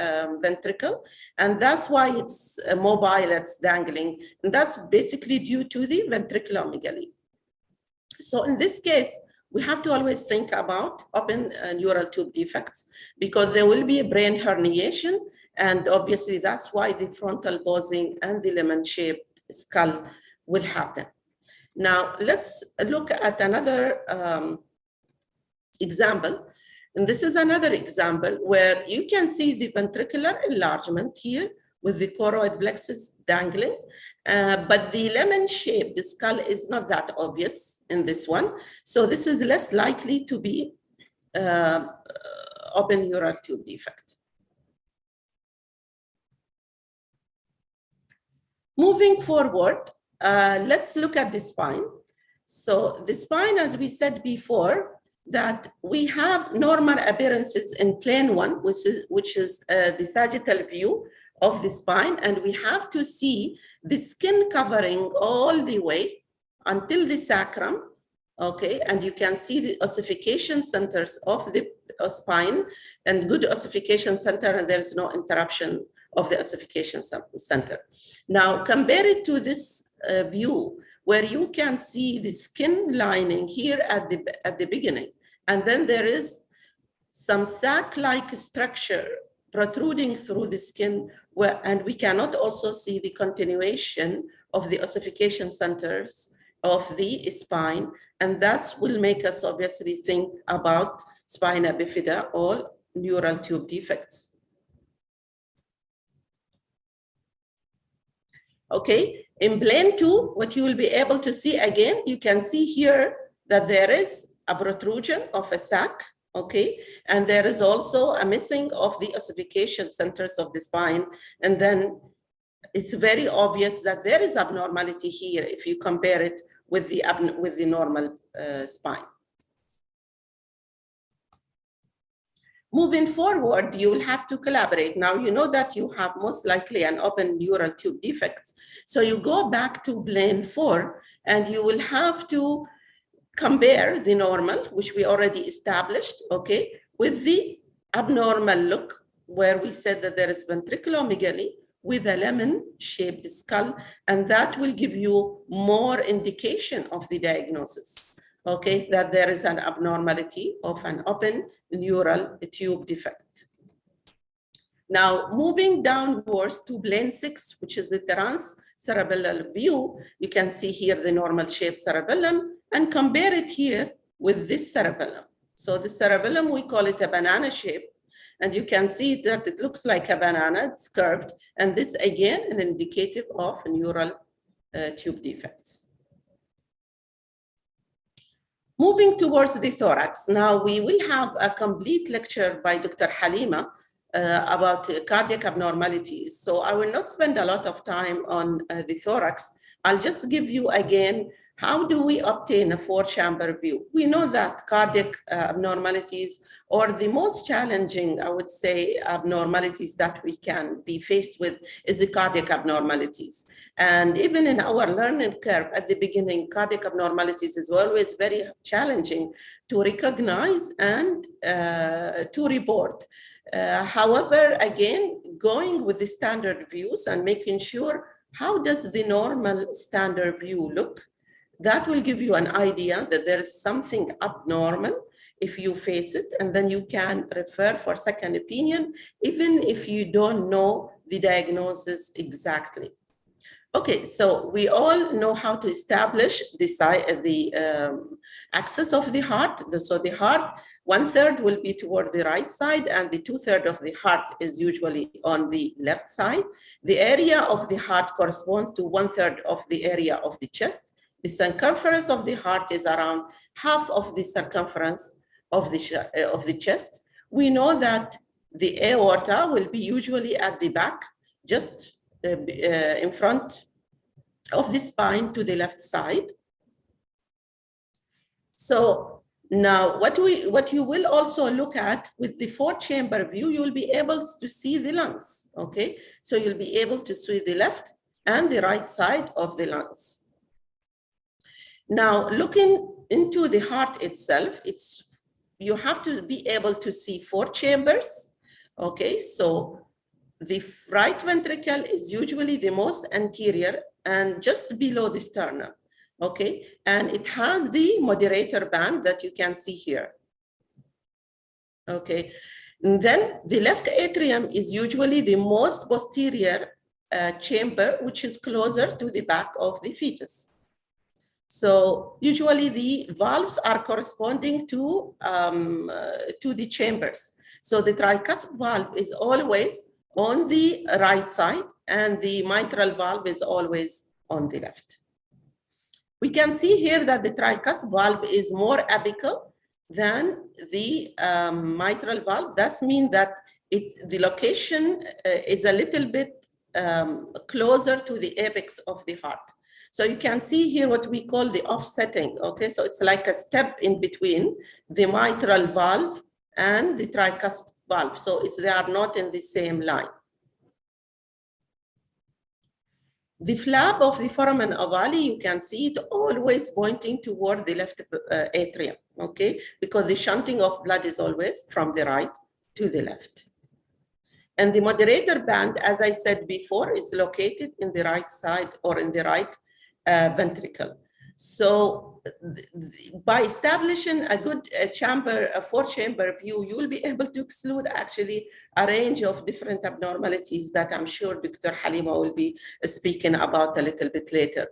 ventricle. And that's why it's mobile, it's dangling. And that's basically due to the ventriculomegaly. So in this case, we have to always think about open neural tube defects, because there will be a brain herniation. And obviously that's why the frontal bossing and the lemon-shaped skull will happen. Now, let's look at another example. And this is another example where you can see the ventricular enlargement here with the choroid plexus dangling, but the lemon-shaped skull is not that obvious in this one. So this is less likely to be open neural tube defect. Moving forward, let's look at the spine. So the spine, as we said before, that we have normal appearances in plane 1, which is the sagittal view of the spine, and we have to see the skin covering all the way until the sacrum, okay? And you can see the ossification centers of the spine, and good ossification center, and there's no interruption of the ossification center. Now, compare it to this view where you can see the skin lining here at the beginning, and then there is some sac-like structure protruding through the skin, and we cannot also see the continuation of the ossification centers of the spine, and that will make us obviously think about spina bifida or neural tube defects. Okay, in plane 2, what you will be able to see again, you can see here that there is a protrusion of a sac, okay? And there is also a missing of the ossification centers of the spine. And then it's very obvious that there is abnormality here if you compare it with the normal spine. Moving forward, you will have to collaborate. Now, you know that you have most likely an open neural tube defect. So you go back to plane 4, and you will have to compare the normal, which we already established, okay, with the abnormal look, where we said that there is ventriculomegaly with a lemon-shaped skull, and that will give you more indication of the diagnosis, okay, that there is an abnormality of an open neural tube defect. Now, moving downwards to plane 6, which is the transcerebellar view, you can see here the normal shaped cerebellum, and compare it here with this cerebellum. So the cerebellum, we call it a banana shape, and you can see that it looks like a banana, it's curved, and this again, an indicative of neural tube defects. Moving towards the thorax. Now we will have a complete lecture by Dr. Halima about cardiac abnormalities. So I will not spend a lot of time on the thorax. I'll just give you again, how do we obtain a 4-chamber view? We know that cardiac abnormalities, or the most challenging, I would say, abnormalities that we can be faced with is the cardiac abnormalities. And even in our learning curve at the beginning, cardiac abnormalities is always very challenging to recognize and to report. However, again, going with the standard views and making sure how does the normal standard view look, that will give you an idea that there is something abnormal if you face it, and then you can refer for second opinion, even if you don't know the diagnosis exactly. Okay, so we all know how to establish the axis of the heart. So the heart, 1/3 will be toward the right side, and the 2/3 of the heart is usually on the left side. The area of the heart corresponds to 1/3 of the area of the chest. The circumference of the heart is around half of the circumference of the chest. We know that the aorta will be usually at the back, just in front of the spine to the left side. So now what you will also look at with the 4-chamber view, you will be able to see the lungs, okay? So you'll be able to see the left and the right side of the lungs. Now, looking into the heart itself, you have to be able to see 4 chambers, okay? So the right ventricle is usually the most anterior and just below the sternum, okay? And it has the moderator band that you can see here, okay? And then the left atrium is usually the most posterior chamber, which is closer to the back of the fetus. So usually the valves are corresponding to the chambers. So the tricuspid valve is always on the right side, and the mitral valve is always on the left. We can see here that the tricuspid valve is more apical than the mitral valve. That means that the location is a little bit closer to the apex of the heart. So you can see here what we call the offsetting, okay? So it's like a step in between the mitral valve and the tricuspid valve. So they are not in the same line. The flap of the foramen ovale, you can see it always pointing toward the left atrium, okay? Because the shunting of blood is always from the right to the left. And the moderator band, as I said before, is located in the right side or in the right ventricle. So by establishing a good chamber, a 4-chamber view, you will be able to exclude actually a range of different abnormalities that I'm sure Dr. Halima will be speaking about a little bit later.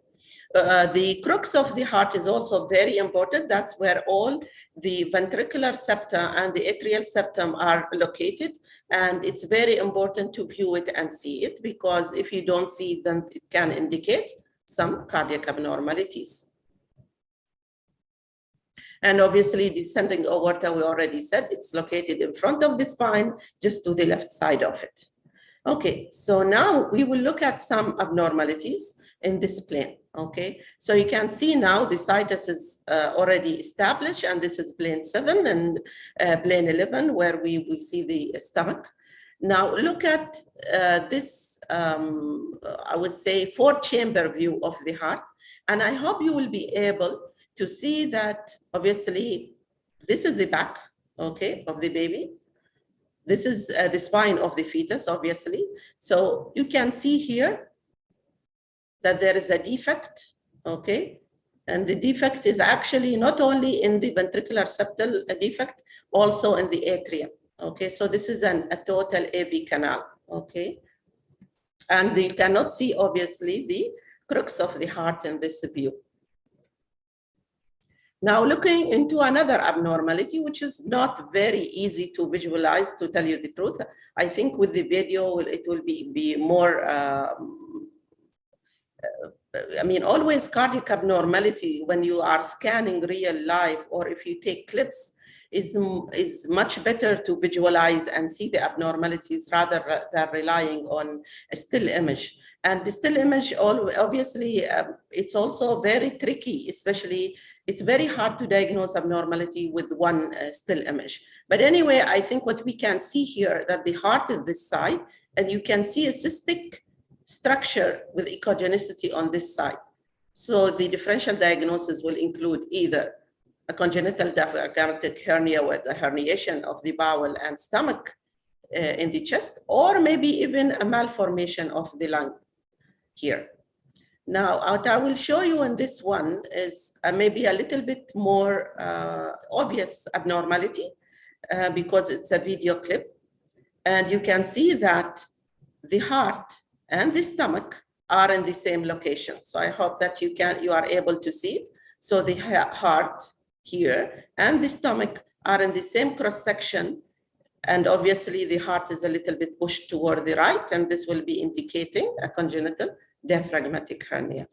The crux of the heart is also very important. That's where all the ventricular septa and the atrial septum are located. And it's very important to view it and see it, because if you don't see it, then it can indicate some cardiac abnormalities. And obviously descending aorta, we already said it's located in front of the spine, just to the left side of it. Okay, so now we will look at some abnormalities in this plane. Okay, so you can see now the cytus is already established, and this is plane 7 and plane 11 where we see the stomach. Now look at this, I would say, 4-chamber view of the heart. And I hope you will be able to see that, obviously, this is the back, okay, of the baby. This is the spine of the fetus, obviously. So you can see here that there is a defect, okay? And the defect is actually not only in the ventricular septal defect, also in the atrium, okay? So this is a total AV canal, okay? And you cannot see, obviously, the crux of the heart in this view. Now looking into another abnormality, which is not very easy to visualize, to tell you the truth. I think with the video, it will be more, I mean, always cardiac abnormality when you are scanning real life, or if you take clips, is much better to visualize and see the abnormalities rather than relying on a still image. And the still image, obviously, it's also very tricky, especially it's very hard to diagnose abnormality with one still image. But anyway, I think what we can see here, that the heart is this side, and you can see a cystic structure with echogenicity on this side. So the differential diagnosis will include either a congenital diaphragmatic hernia with a herniation of the bowel and stomach in the chest, or maybe even a malformation of the lung here. Now, what I will show you in this one is maybe a little bit more obvious abnormality because it's a video clip. And you can see that the heart and the stomach are in the same location. So I hope that you are able to see it. So the heart here and the stomach are in the same cross section. And obviously the heart is a little bit pushed toward the right, and this will be indicating a congenital diaphragmatic hernia.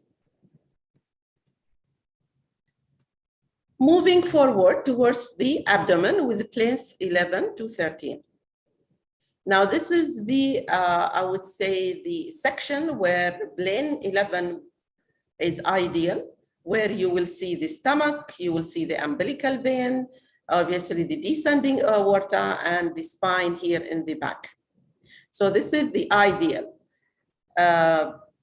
Moving forward towards the abdomen with planes 11 to 13. Now this is the, I would say, the section where plane 11 is ideal, where you will see the stomach, you will see the umbilical vein, obviously the descending aorta, and the spine here in the back. So this is the ideal.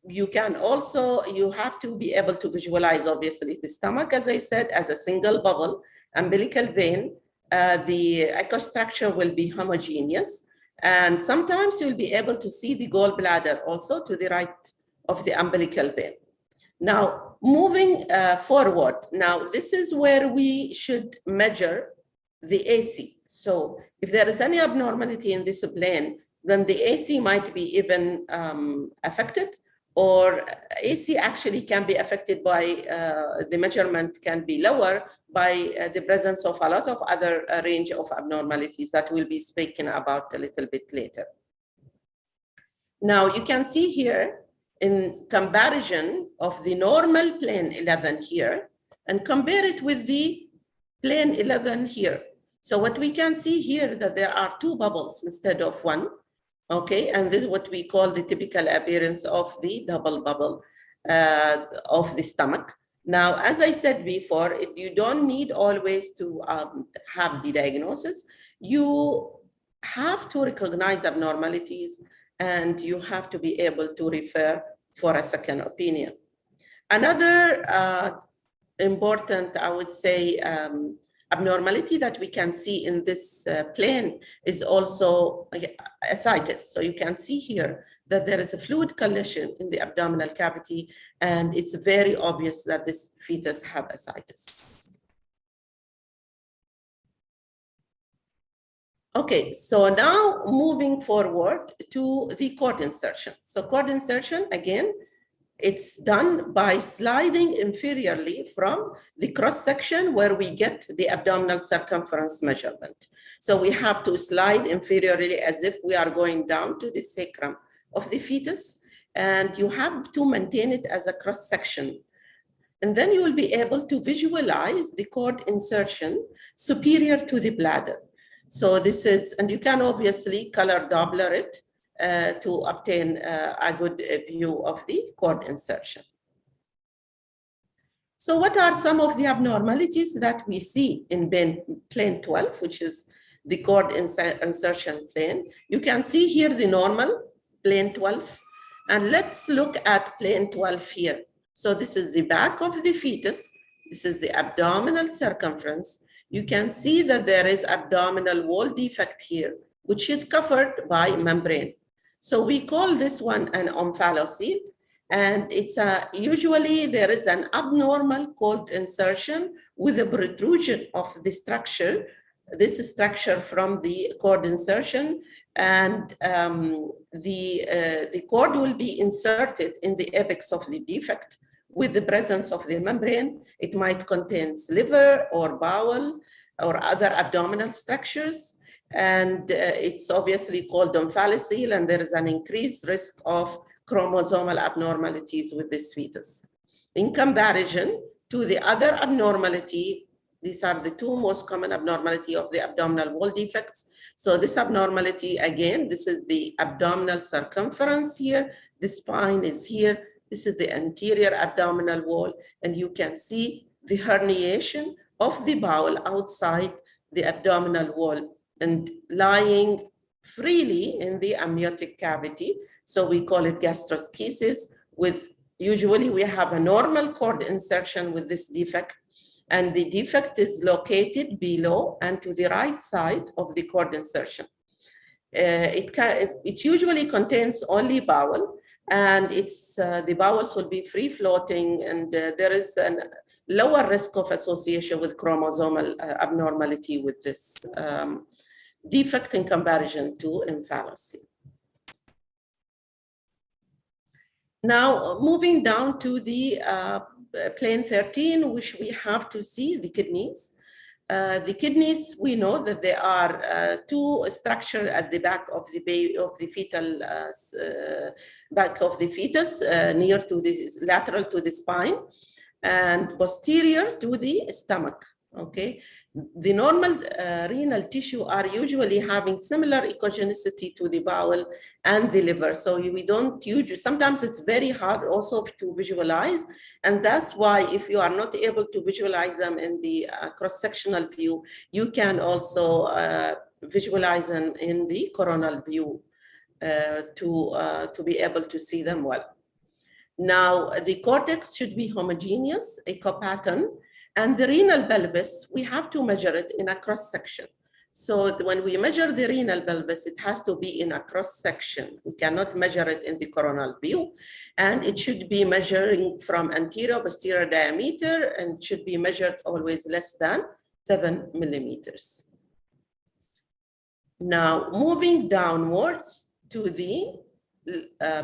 You can also, you have to be able to visualize, obviously, the stomach, as I said, as a single bubble, umbilical vein. The echo structure will be homogeneous. And sometimes you'll be able to see the gallbladder also to the right of the umbilical vein. Now, moving forward, now this is where we should measure the AC. So if there is any abnormality in this plane, then the AC might be even affected, or AC actually can be affected by, the measurement can be lower by the presence of a lot of other range of abnormalities that will be spoken about a little bit later. Now you can see here in comparison of the normal plane 11 here and compare it with the plane 11 here. So what we can see here that there are two bubbles instead of one. Okay, and this is what we call the typical appearance of the double bubble of the stomach. Now, as I said before, you don't need always to have the diagnosis. You have to recognize abnormalities, and you have to be able to refer for a second opinion. Another important, I would say, abnormality that we can see in this plane is also ascites. So you can see here that there is a fluid collision in the abdominal cavity, and it's very obvious that this fetus have ascites. Okay, so now moving forward to the cord insertion. So cord insertion, again, it's done by sliding inferiorly from the cross section where we get the abdominal circumference measurement. So we have to slide inferiorly as if we are going down to the sacrum of the fetus, and you have to maintain it as a cross section. And then you will be able to visualize the cord insertion superior to the bladder. So this is, and you can obviously color Doppler it to obtain a good view of the cord insertion. So what are some of the abnormalities that we see in plane 12, which is the cord insertion plane? You can see here the normal plane 12. And let's look at plane 12 here. So this is the back of the fetus. This is the abdominal circumference. You can see that there is abdominal wall defect here, which is covered by membrane. So we call this one an omphalocele. And it's usually there is an abnormal cord insertion with a protrusion of the structure, this structure from the cord insertion, and the cord will be inserted in the apex of the defect with the presence of the membrane. It might contain liver or bowel or other abdominal structures. And it's obviously called omphalocele, and there is an increased risk of chromosomal abnormalities with this fetus. In comparison to the other abnormality, these are the two most common abnormality of the abdominal wall defects. So this abnormality, again, this is the abdominal circumference here. The spine is here. This is the anterior abdominal wall. And you can see the herniation of the bowel outside the abdominal wall and lying freely in the amniotic cavity. So we call it gastroschisis. Usually we have a normal cord insertion with this defect, and the defect is located below and to the right side of the cord insertion. It usually contains only bowel, and the bowels will be free floating, and there is a lower risk of association with chromosomal abnormality with this defect in comparison to omphalocele. Now, moving down to the plane 13, which we have to see the kidneys. The kidneys, we know that there are two structures at the back of the fetal back of the fetus, near to the lateral to the spine, and posterior to the stomach. Okay, the normal renal tissue are usually having similar echogenicity to the bowel and the liver. So we don't usually, sometimes it's very hard also to visualize. And that's why if you are not able to visualize them in the cross-sectional view, you can also visualize them in the coronal view to be able to see them well. Now, the cortex should be homogeneous, echo-pattern. And the renal pelvis, we have to measure it in a cross-section. So when we measure the renal pelvis, it has to be in a cross-section. We cannot measure it in the coronal view. And it should be measuring from anterior posterior diameter, and should be measured always less than 7 millimeters. Now, moving downwards to the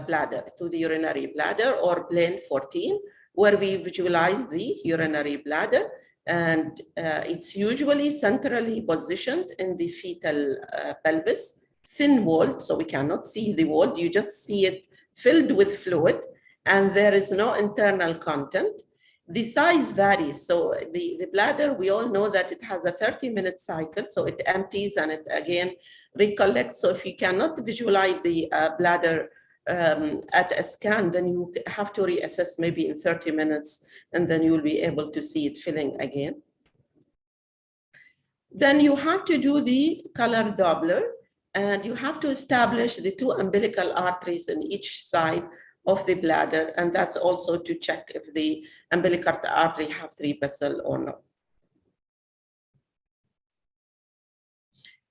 bladder, to the urinary bladder, or plane 14, where we visualize the urinary bladder, and it's usually centrally positioned in the fetal pelvis, thin-walled, so we cannot see the wall, you just see it filled with fluid, and there is no internal content. The size varies, so the bladder, we all know that it has a 30-minute cycle, so it empties and it again recollects. So if you cannot visualize the bladder at a scan, then you have to reassess maybe in 30 minutes, and then you'll be able to see it filling again. Then you have to do the color Doppler, and you have to establish the 2 umbilical arteries in each side of the bladder, and that's also to check if the umbilical artery have 3 vessels or not.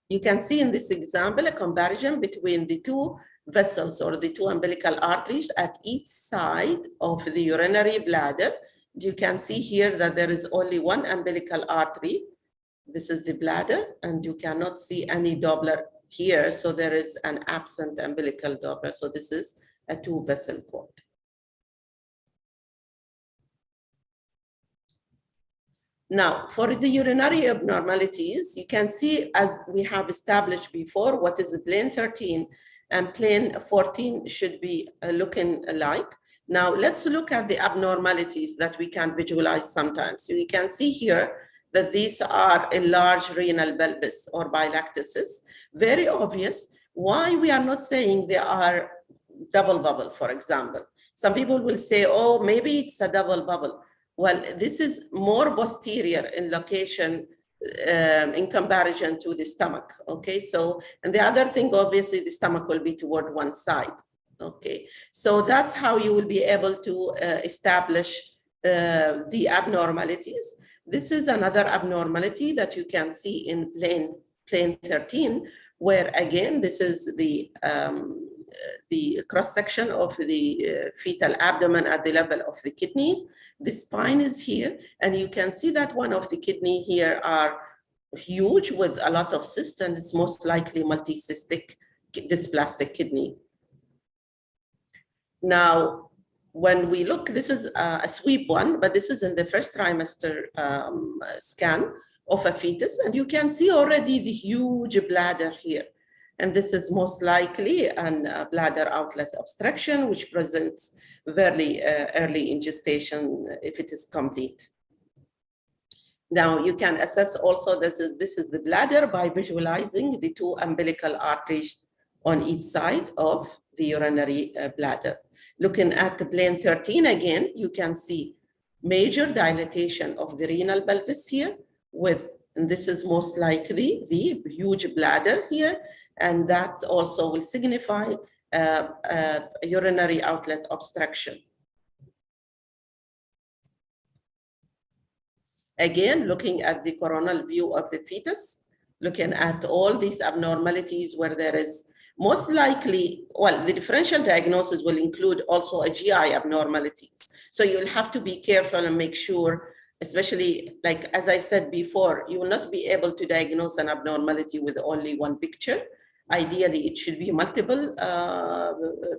You can see in this example a comparison between the 2 vessels or the 2 umbilical arteries at each side of the urinary bladder. You can see here that there is only 1 umbilical artery. This is the bladder, and you cannot see any Doppler here. So there is an absent umbilical Doppler. So this is a 2-vessel cord. Now, for the urinary abnormalities, you can see, as we have established before, what is the plane 13 and plane 14 should be looking alike. Now, let's look at the abnormalities that we can visualize sometimes. So you can see here that these are enlarged renal pelvis or bilactisis. Very obvious. Why we are not saying they are double bubble, for example. Some people will say, oh, maybe it's a double bubble. Well, this is more posterior in location in comparison to the stomach, okay? So, and the other thing, obviously, the stomach will be toward one side, okay? So that's how you will be able to establish the abnormalities. This is another abnormality that you can see in plane 13, where again, this is the cross-section of the fetal abdomen at the level of the kidneys. The spine is here, and you can see that one of the kidney here are huge with a lot of cysts, and it's most likely multicystic dysplastic kidney. Now, when we look, this is a sweep one, but this is in the first trimester scan of a fetus, and you can see already the huge bladder here. And this is most likely a bladder outlet obstruction, which presents very early in gestation if it is complete. Now, you can assess also this is the bladder by visualizing the two umbilical arteries on each side of the urinary bladder. Looking at the plane 13 again, you can see major dilatation of the renal pelvis here and this is most likely the huge bladder here, and that also will signify urinary outlet obstruction. Again, looking at the coronal view of the fetus, looking at all these abnormalities where there is most likely, well, the differential diagnosis will include also a GI abnormalities. So you'll have to be careful and make sure, especially like, as I said before, you will not be able to diagnose an abnormality with only one picture. Ideally, it should be multiple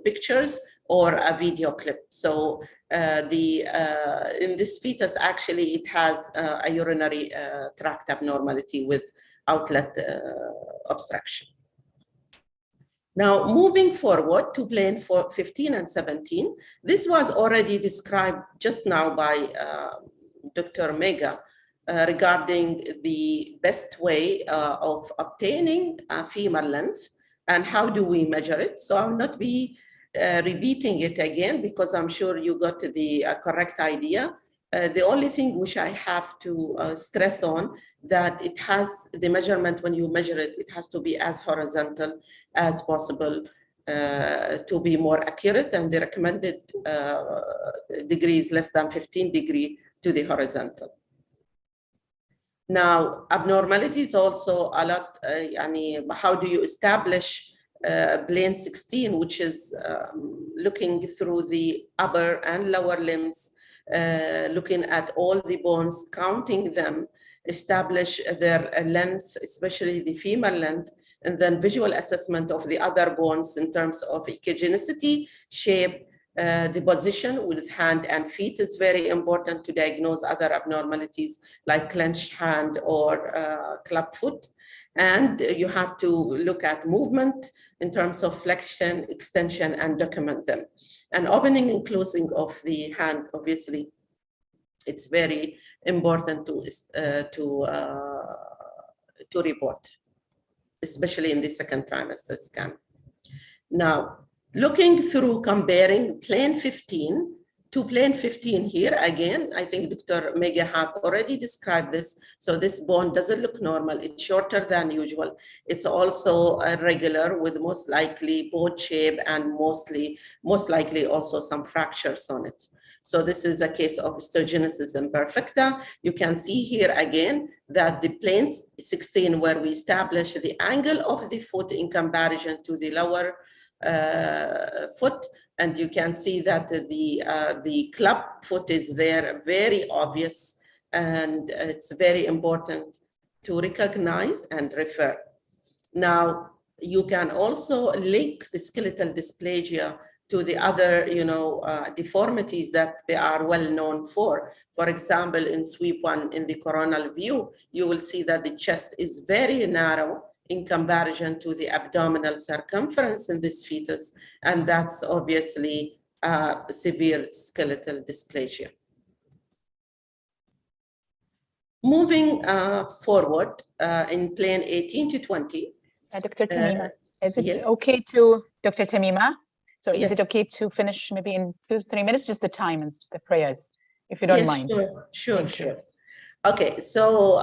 pictures or a video clip. So in this fetus, actually, it has a urinary tract abnormality with outlet obstruction. Now, moving forward to plane 15 and 17, this was already described just now by Dr. Mega regarding the best way of obtaining femur length and how do we measure it. So I'll not be repeating it again because I'm sure you got the correct idea. The only thing which I have to stress on that it has the measurement when you measure it, it has to be as horizontal as possible to be more accurate, and the recommended degree is less than 15 degrees to the horizontal. Now, abnormalities also a lot, how do you establish plane 16, which is looking through the upper and lower limbs, looking at all the bones, counting them, establish their length, especially the femur length, and then visual assessment of the other bones in terms of echogenicity, shape, the position with hand and feet is very important to diagnose other abnormalities like clenched hand or club foot. And you have to look at movement in terms of flexion, extension, and document them. And opening and closing of the hand, obviously, it's very important to report, especially in the second trimester scan. Now, looking through comparing plane 15 to plane 15 here, again, I think Dr. Mega have already described this. So this bone doesn't look normal. It's shorter than usual. It's also irregular with most likely bone shape and most likely also some fractures on it. So this is a case of Estergenesis Imperfecta. You can see here again that the plane 16 where we establish the angle of the foot in comparison to the lower foot, and you can see that the club foot is there, very obvious, and it's very important to recognize and refer. Now, you can also link the skeletal dysplasia to the other, deformities that they are well known for. For example, in sweep 1 in the coronal view, you will see that the chest is very narrow in comparison to the abdominal circumference in this fetus, and that's obviously severe skeletal dysplasia. Moving forward in plane 18 to 20. Dr. Tamima, is it yes. okay to, Dr. Tamima? So Yes. is it okay to finish maybe in 2-3 minutes, just the time and the prayers? if you don't Yes, mind. Sure. Thank you. Okay, so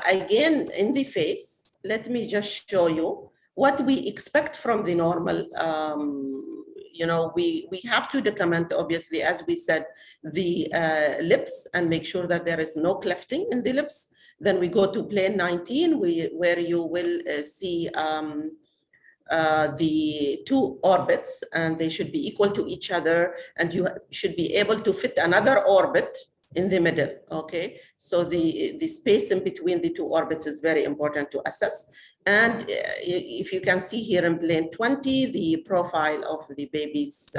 again, in the face, let me just show you what we expect from the normal. You know, we have to document, obviously, as we said, the lips and make sure that there is no clefting in the lips. Then we go to plane 19, where you will see the two orbits, and they should be equal to each other, and you should be able to fit another orbit in the middle, okay? So the space in between the two orbits is very important to assess. And if you can see here in plane 20, the profile of the baby's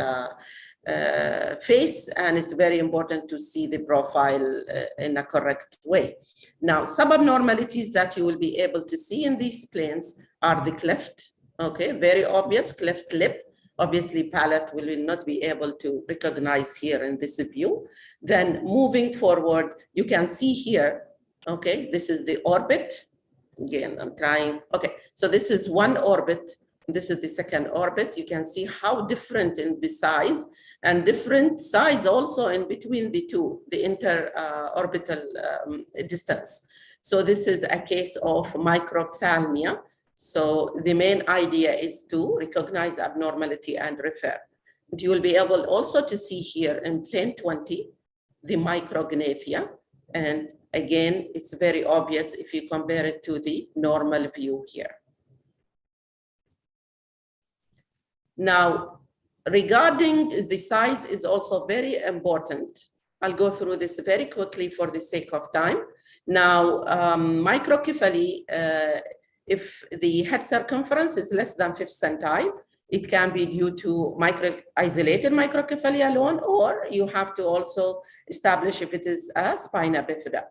face, and it's very important to see the profile in a correct way. Now, subabnormalities that you will be able to see in these planes are the cleft, okay, very obvious cleft lip. Obviously, palate will not be able to recognize here in this view. Then moving forward, you can see here, okay, this is the orbit. Again, I'm trying, okay, so this is one orbit. This is the second orbit. You can see how different in the size, and different size also in between the two, the interorbital distance. So this is a case of microphthalmia. So the main idea is to recognize abnormality and refer. And you will be able also to see here in plane 20, the micrognathia. And again, it's very obvious if you compare it to the normal view here. Now, regarding the size is also very important. I'll go through this very quickly for the sake of time. Now, microcephaly, if the head circumference is less than 5th centile, it can be due to isolated microcephaly alone, or you have to also establish if it is a spina bifida.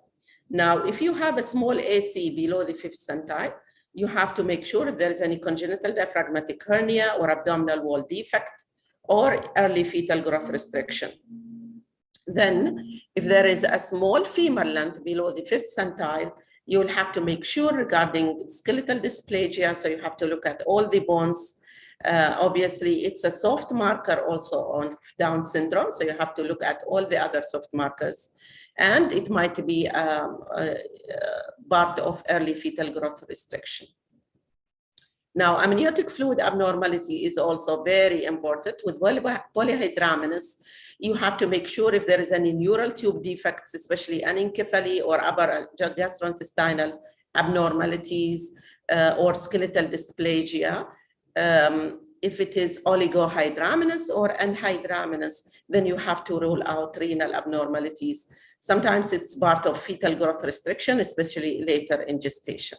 Now, if you have a small AC below the 5th centile, you have to make sure if there is any congenital diaphragmatic hernia or abdominal wall defect or early fetal growth restriction. Then, if there is a small femur length below the 5th centile, you will have to make sure regarding skeletal dysplasia. So you have to look at all the bones. Obviously, it's a soft marker also on Down syndrome. So you have to look at all the other soft markers. And it might be part of early fetal growth restriction. Now, amniotic fluid abnormality is also very important. With polyhydramnios, you have to make sure if there is any neural tube defects, especially anencephaly or upper gastrointestinal abnormalities or skeletal dysplasia. If it is oligohydramnios or anhydramnios, then you have to rule out renal abnormalities. Sometimes it's part of fetal growth restriction, especially later in gestation.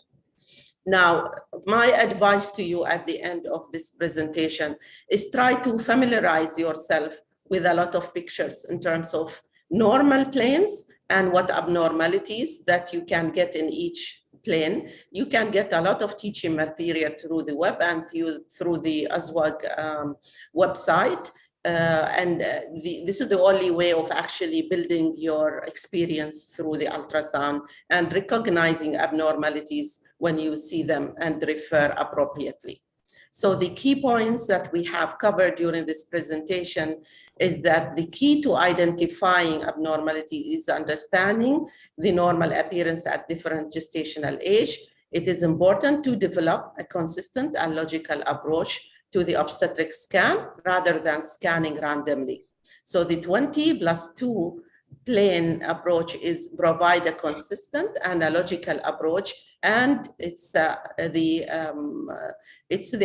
Now, my advice to you at the end of this presentation is try to familiarize yourself with a lot of pictures in terms of normal planes and what abnormalities that you can get in each plane. You can get a lot of teaching material through the web and through the ISUOG website. This is the only way of actually building your experience through the ultrasound and recognizing abnormalities when you see them and refer appropriately. So the key points that we have covered during this presentation is that the key to identifying abnormality is understanding the normal appearance at different gestational age. It is important to develop a consistent and logical approach to the obstetric scan rather than scanning randomly. So the 20+2 plane approach is provide a consistent and a logical approach, and it's the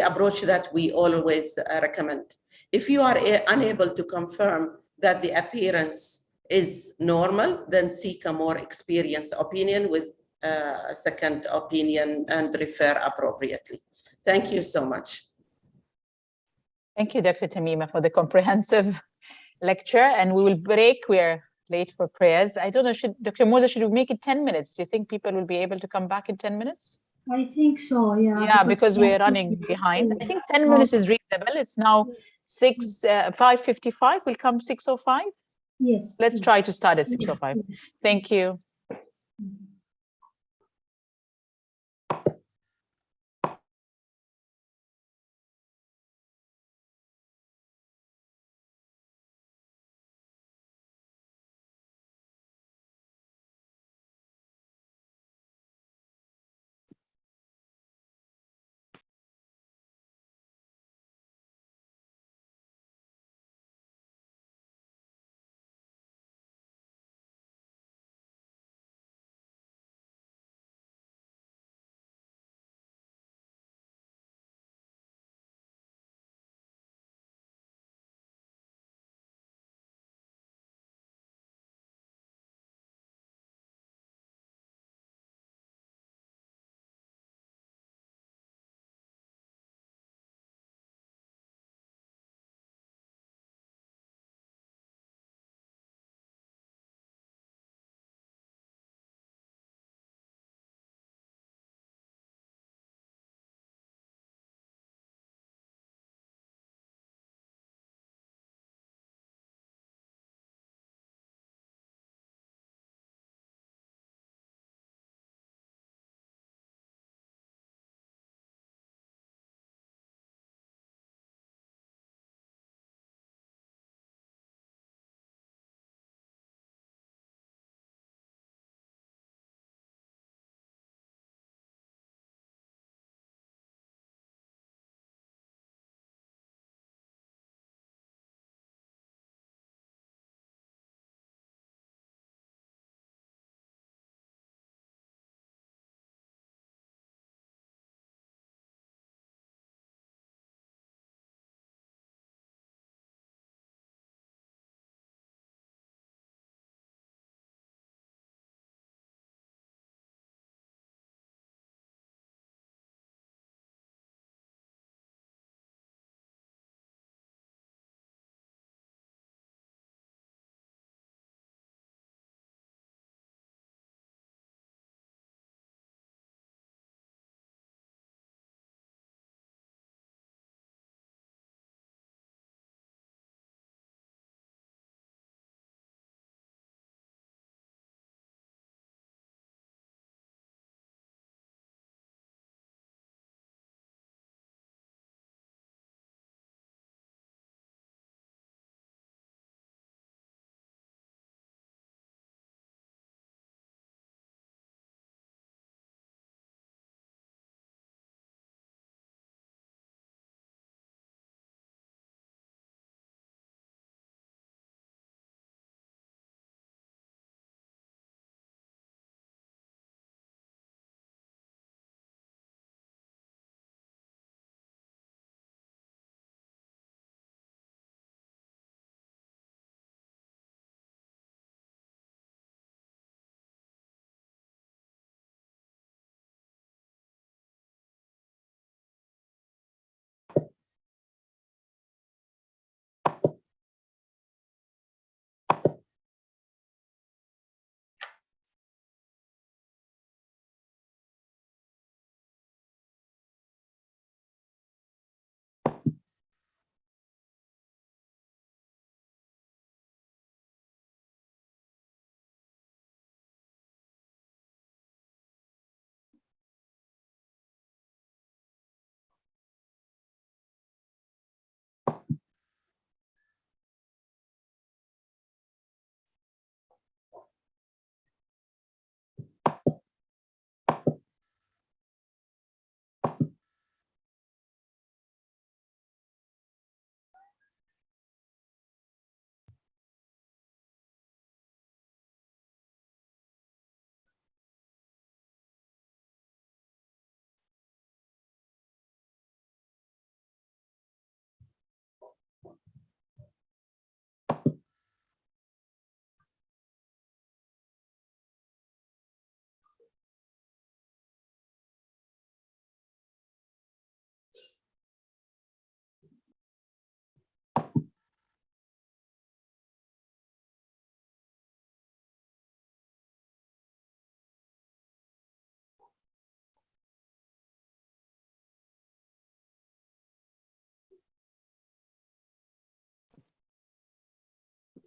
approach that we always recommend. If you are unable to confirm that the appearance is normal, then seek a more experienced opinion with a second opinion and refer appropriately. Thank you so much. Thank you, Dr. Tamima, for the comprehensive lecture, and we will break. We're late for prayers. I don't know, Dr. Moza, should we make it 10 minutes? Do you think people will be able to come back in 10 minutes? I think so, yeah. Yeah, because we're running behind. I think 10 minutes is reasonable. It's now 5:55. We'll come 6:05. Yes. Let's try to start at 6:05. Thank you.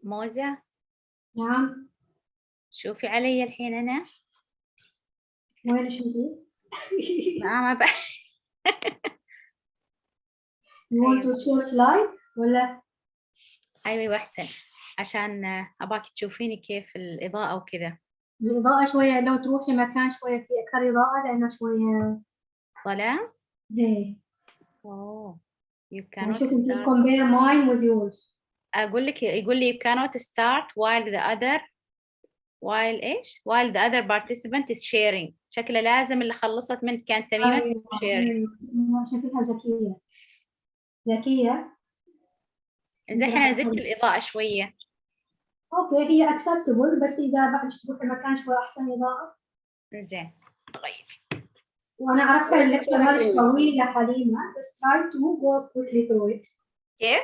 موزة نعم. شوفي علي الحين أنا وين شوفي؟ ما بقى. You want to share slide ولا؟ أيوة أحسن عشان أباك تشوفيني كيف الإضاءة وكذا. الإضاءة شوية لو تروحي مكان شوية فيه أكثر إضاءة لأنه شوية ظلام. هي. أوه you يعني cannot شوف أنت start. compare mine with yours. أقول لك يقول لي you cannot start while the other إيش؟ while the other participant is sharing. شكله لازم اللي خلصت منك كانت تميمة sharing. شكلها ذكية. ذكية. زين احنا نزدت الإضاءة شوية. أوكي هي acceptable بس إذا بعد تروحي مكان شوي أحسن إضاءة. زين طيب. وأنا عارفة الليكتشر مالش طويل يا حليمة بس try to go quickly through it. كيف؟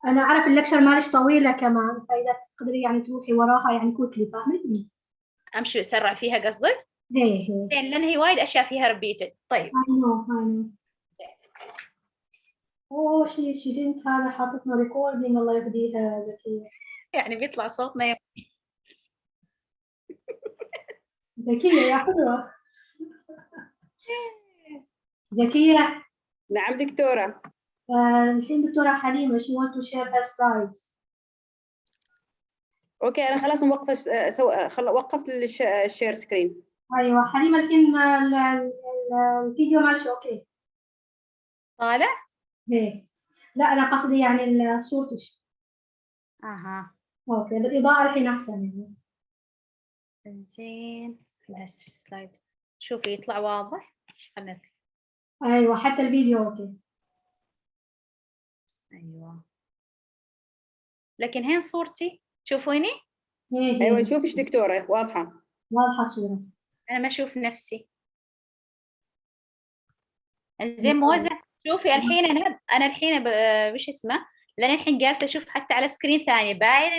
أنا أعرف الليكتشر مالش طويلة كمان فإذا تقدري يعني تروحي وراها يعني quickly فاهمتني؟ أمشي أسرع فيها قصدك؟ هي. زين لأن هي وايد أشياء فيها repeated. طيب. I know. Oh she didn't هذا حاطتنا recording الله يهديها ذكية. يعني بيطلع صوتنا ذكية يا حلوة. ذكية. نعم دكتورة. الحين دكتورة حليمة she want to share her slides. اوكي انا خلاص موقفة وقفت الشير سكرين. أيوة حليمة الحين الفيديو مالش أوكي. طالع؟ إيه. لا أنا قصدي يعني صورتش. أها. أوكي الإضاءة الحين أحسن يعني. زين السلايد شوفي يطلع واضح. أيوة حتى الفيديو أوكي. أيوة لكن هين صورتي تشوفيني؟ ايوه نشوفش دكتورة واضحة. واضحة الصورة. أنا ما أشوف نفسي. زين موزة شوفي الحين أنا الحين وش اسمه؟ لأن الحين جالسة أشوف حتى على سكرين ثانية باين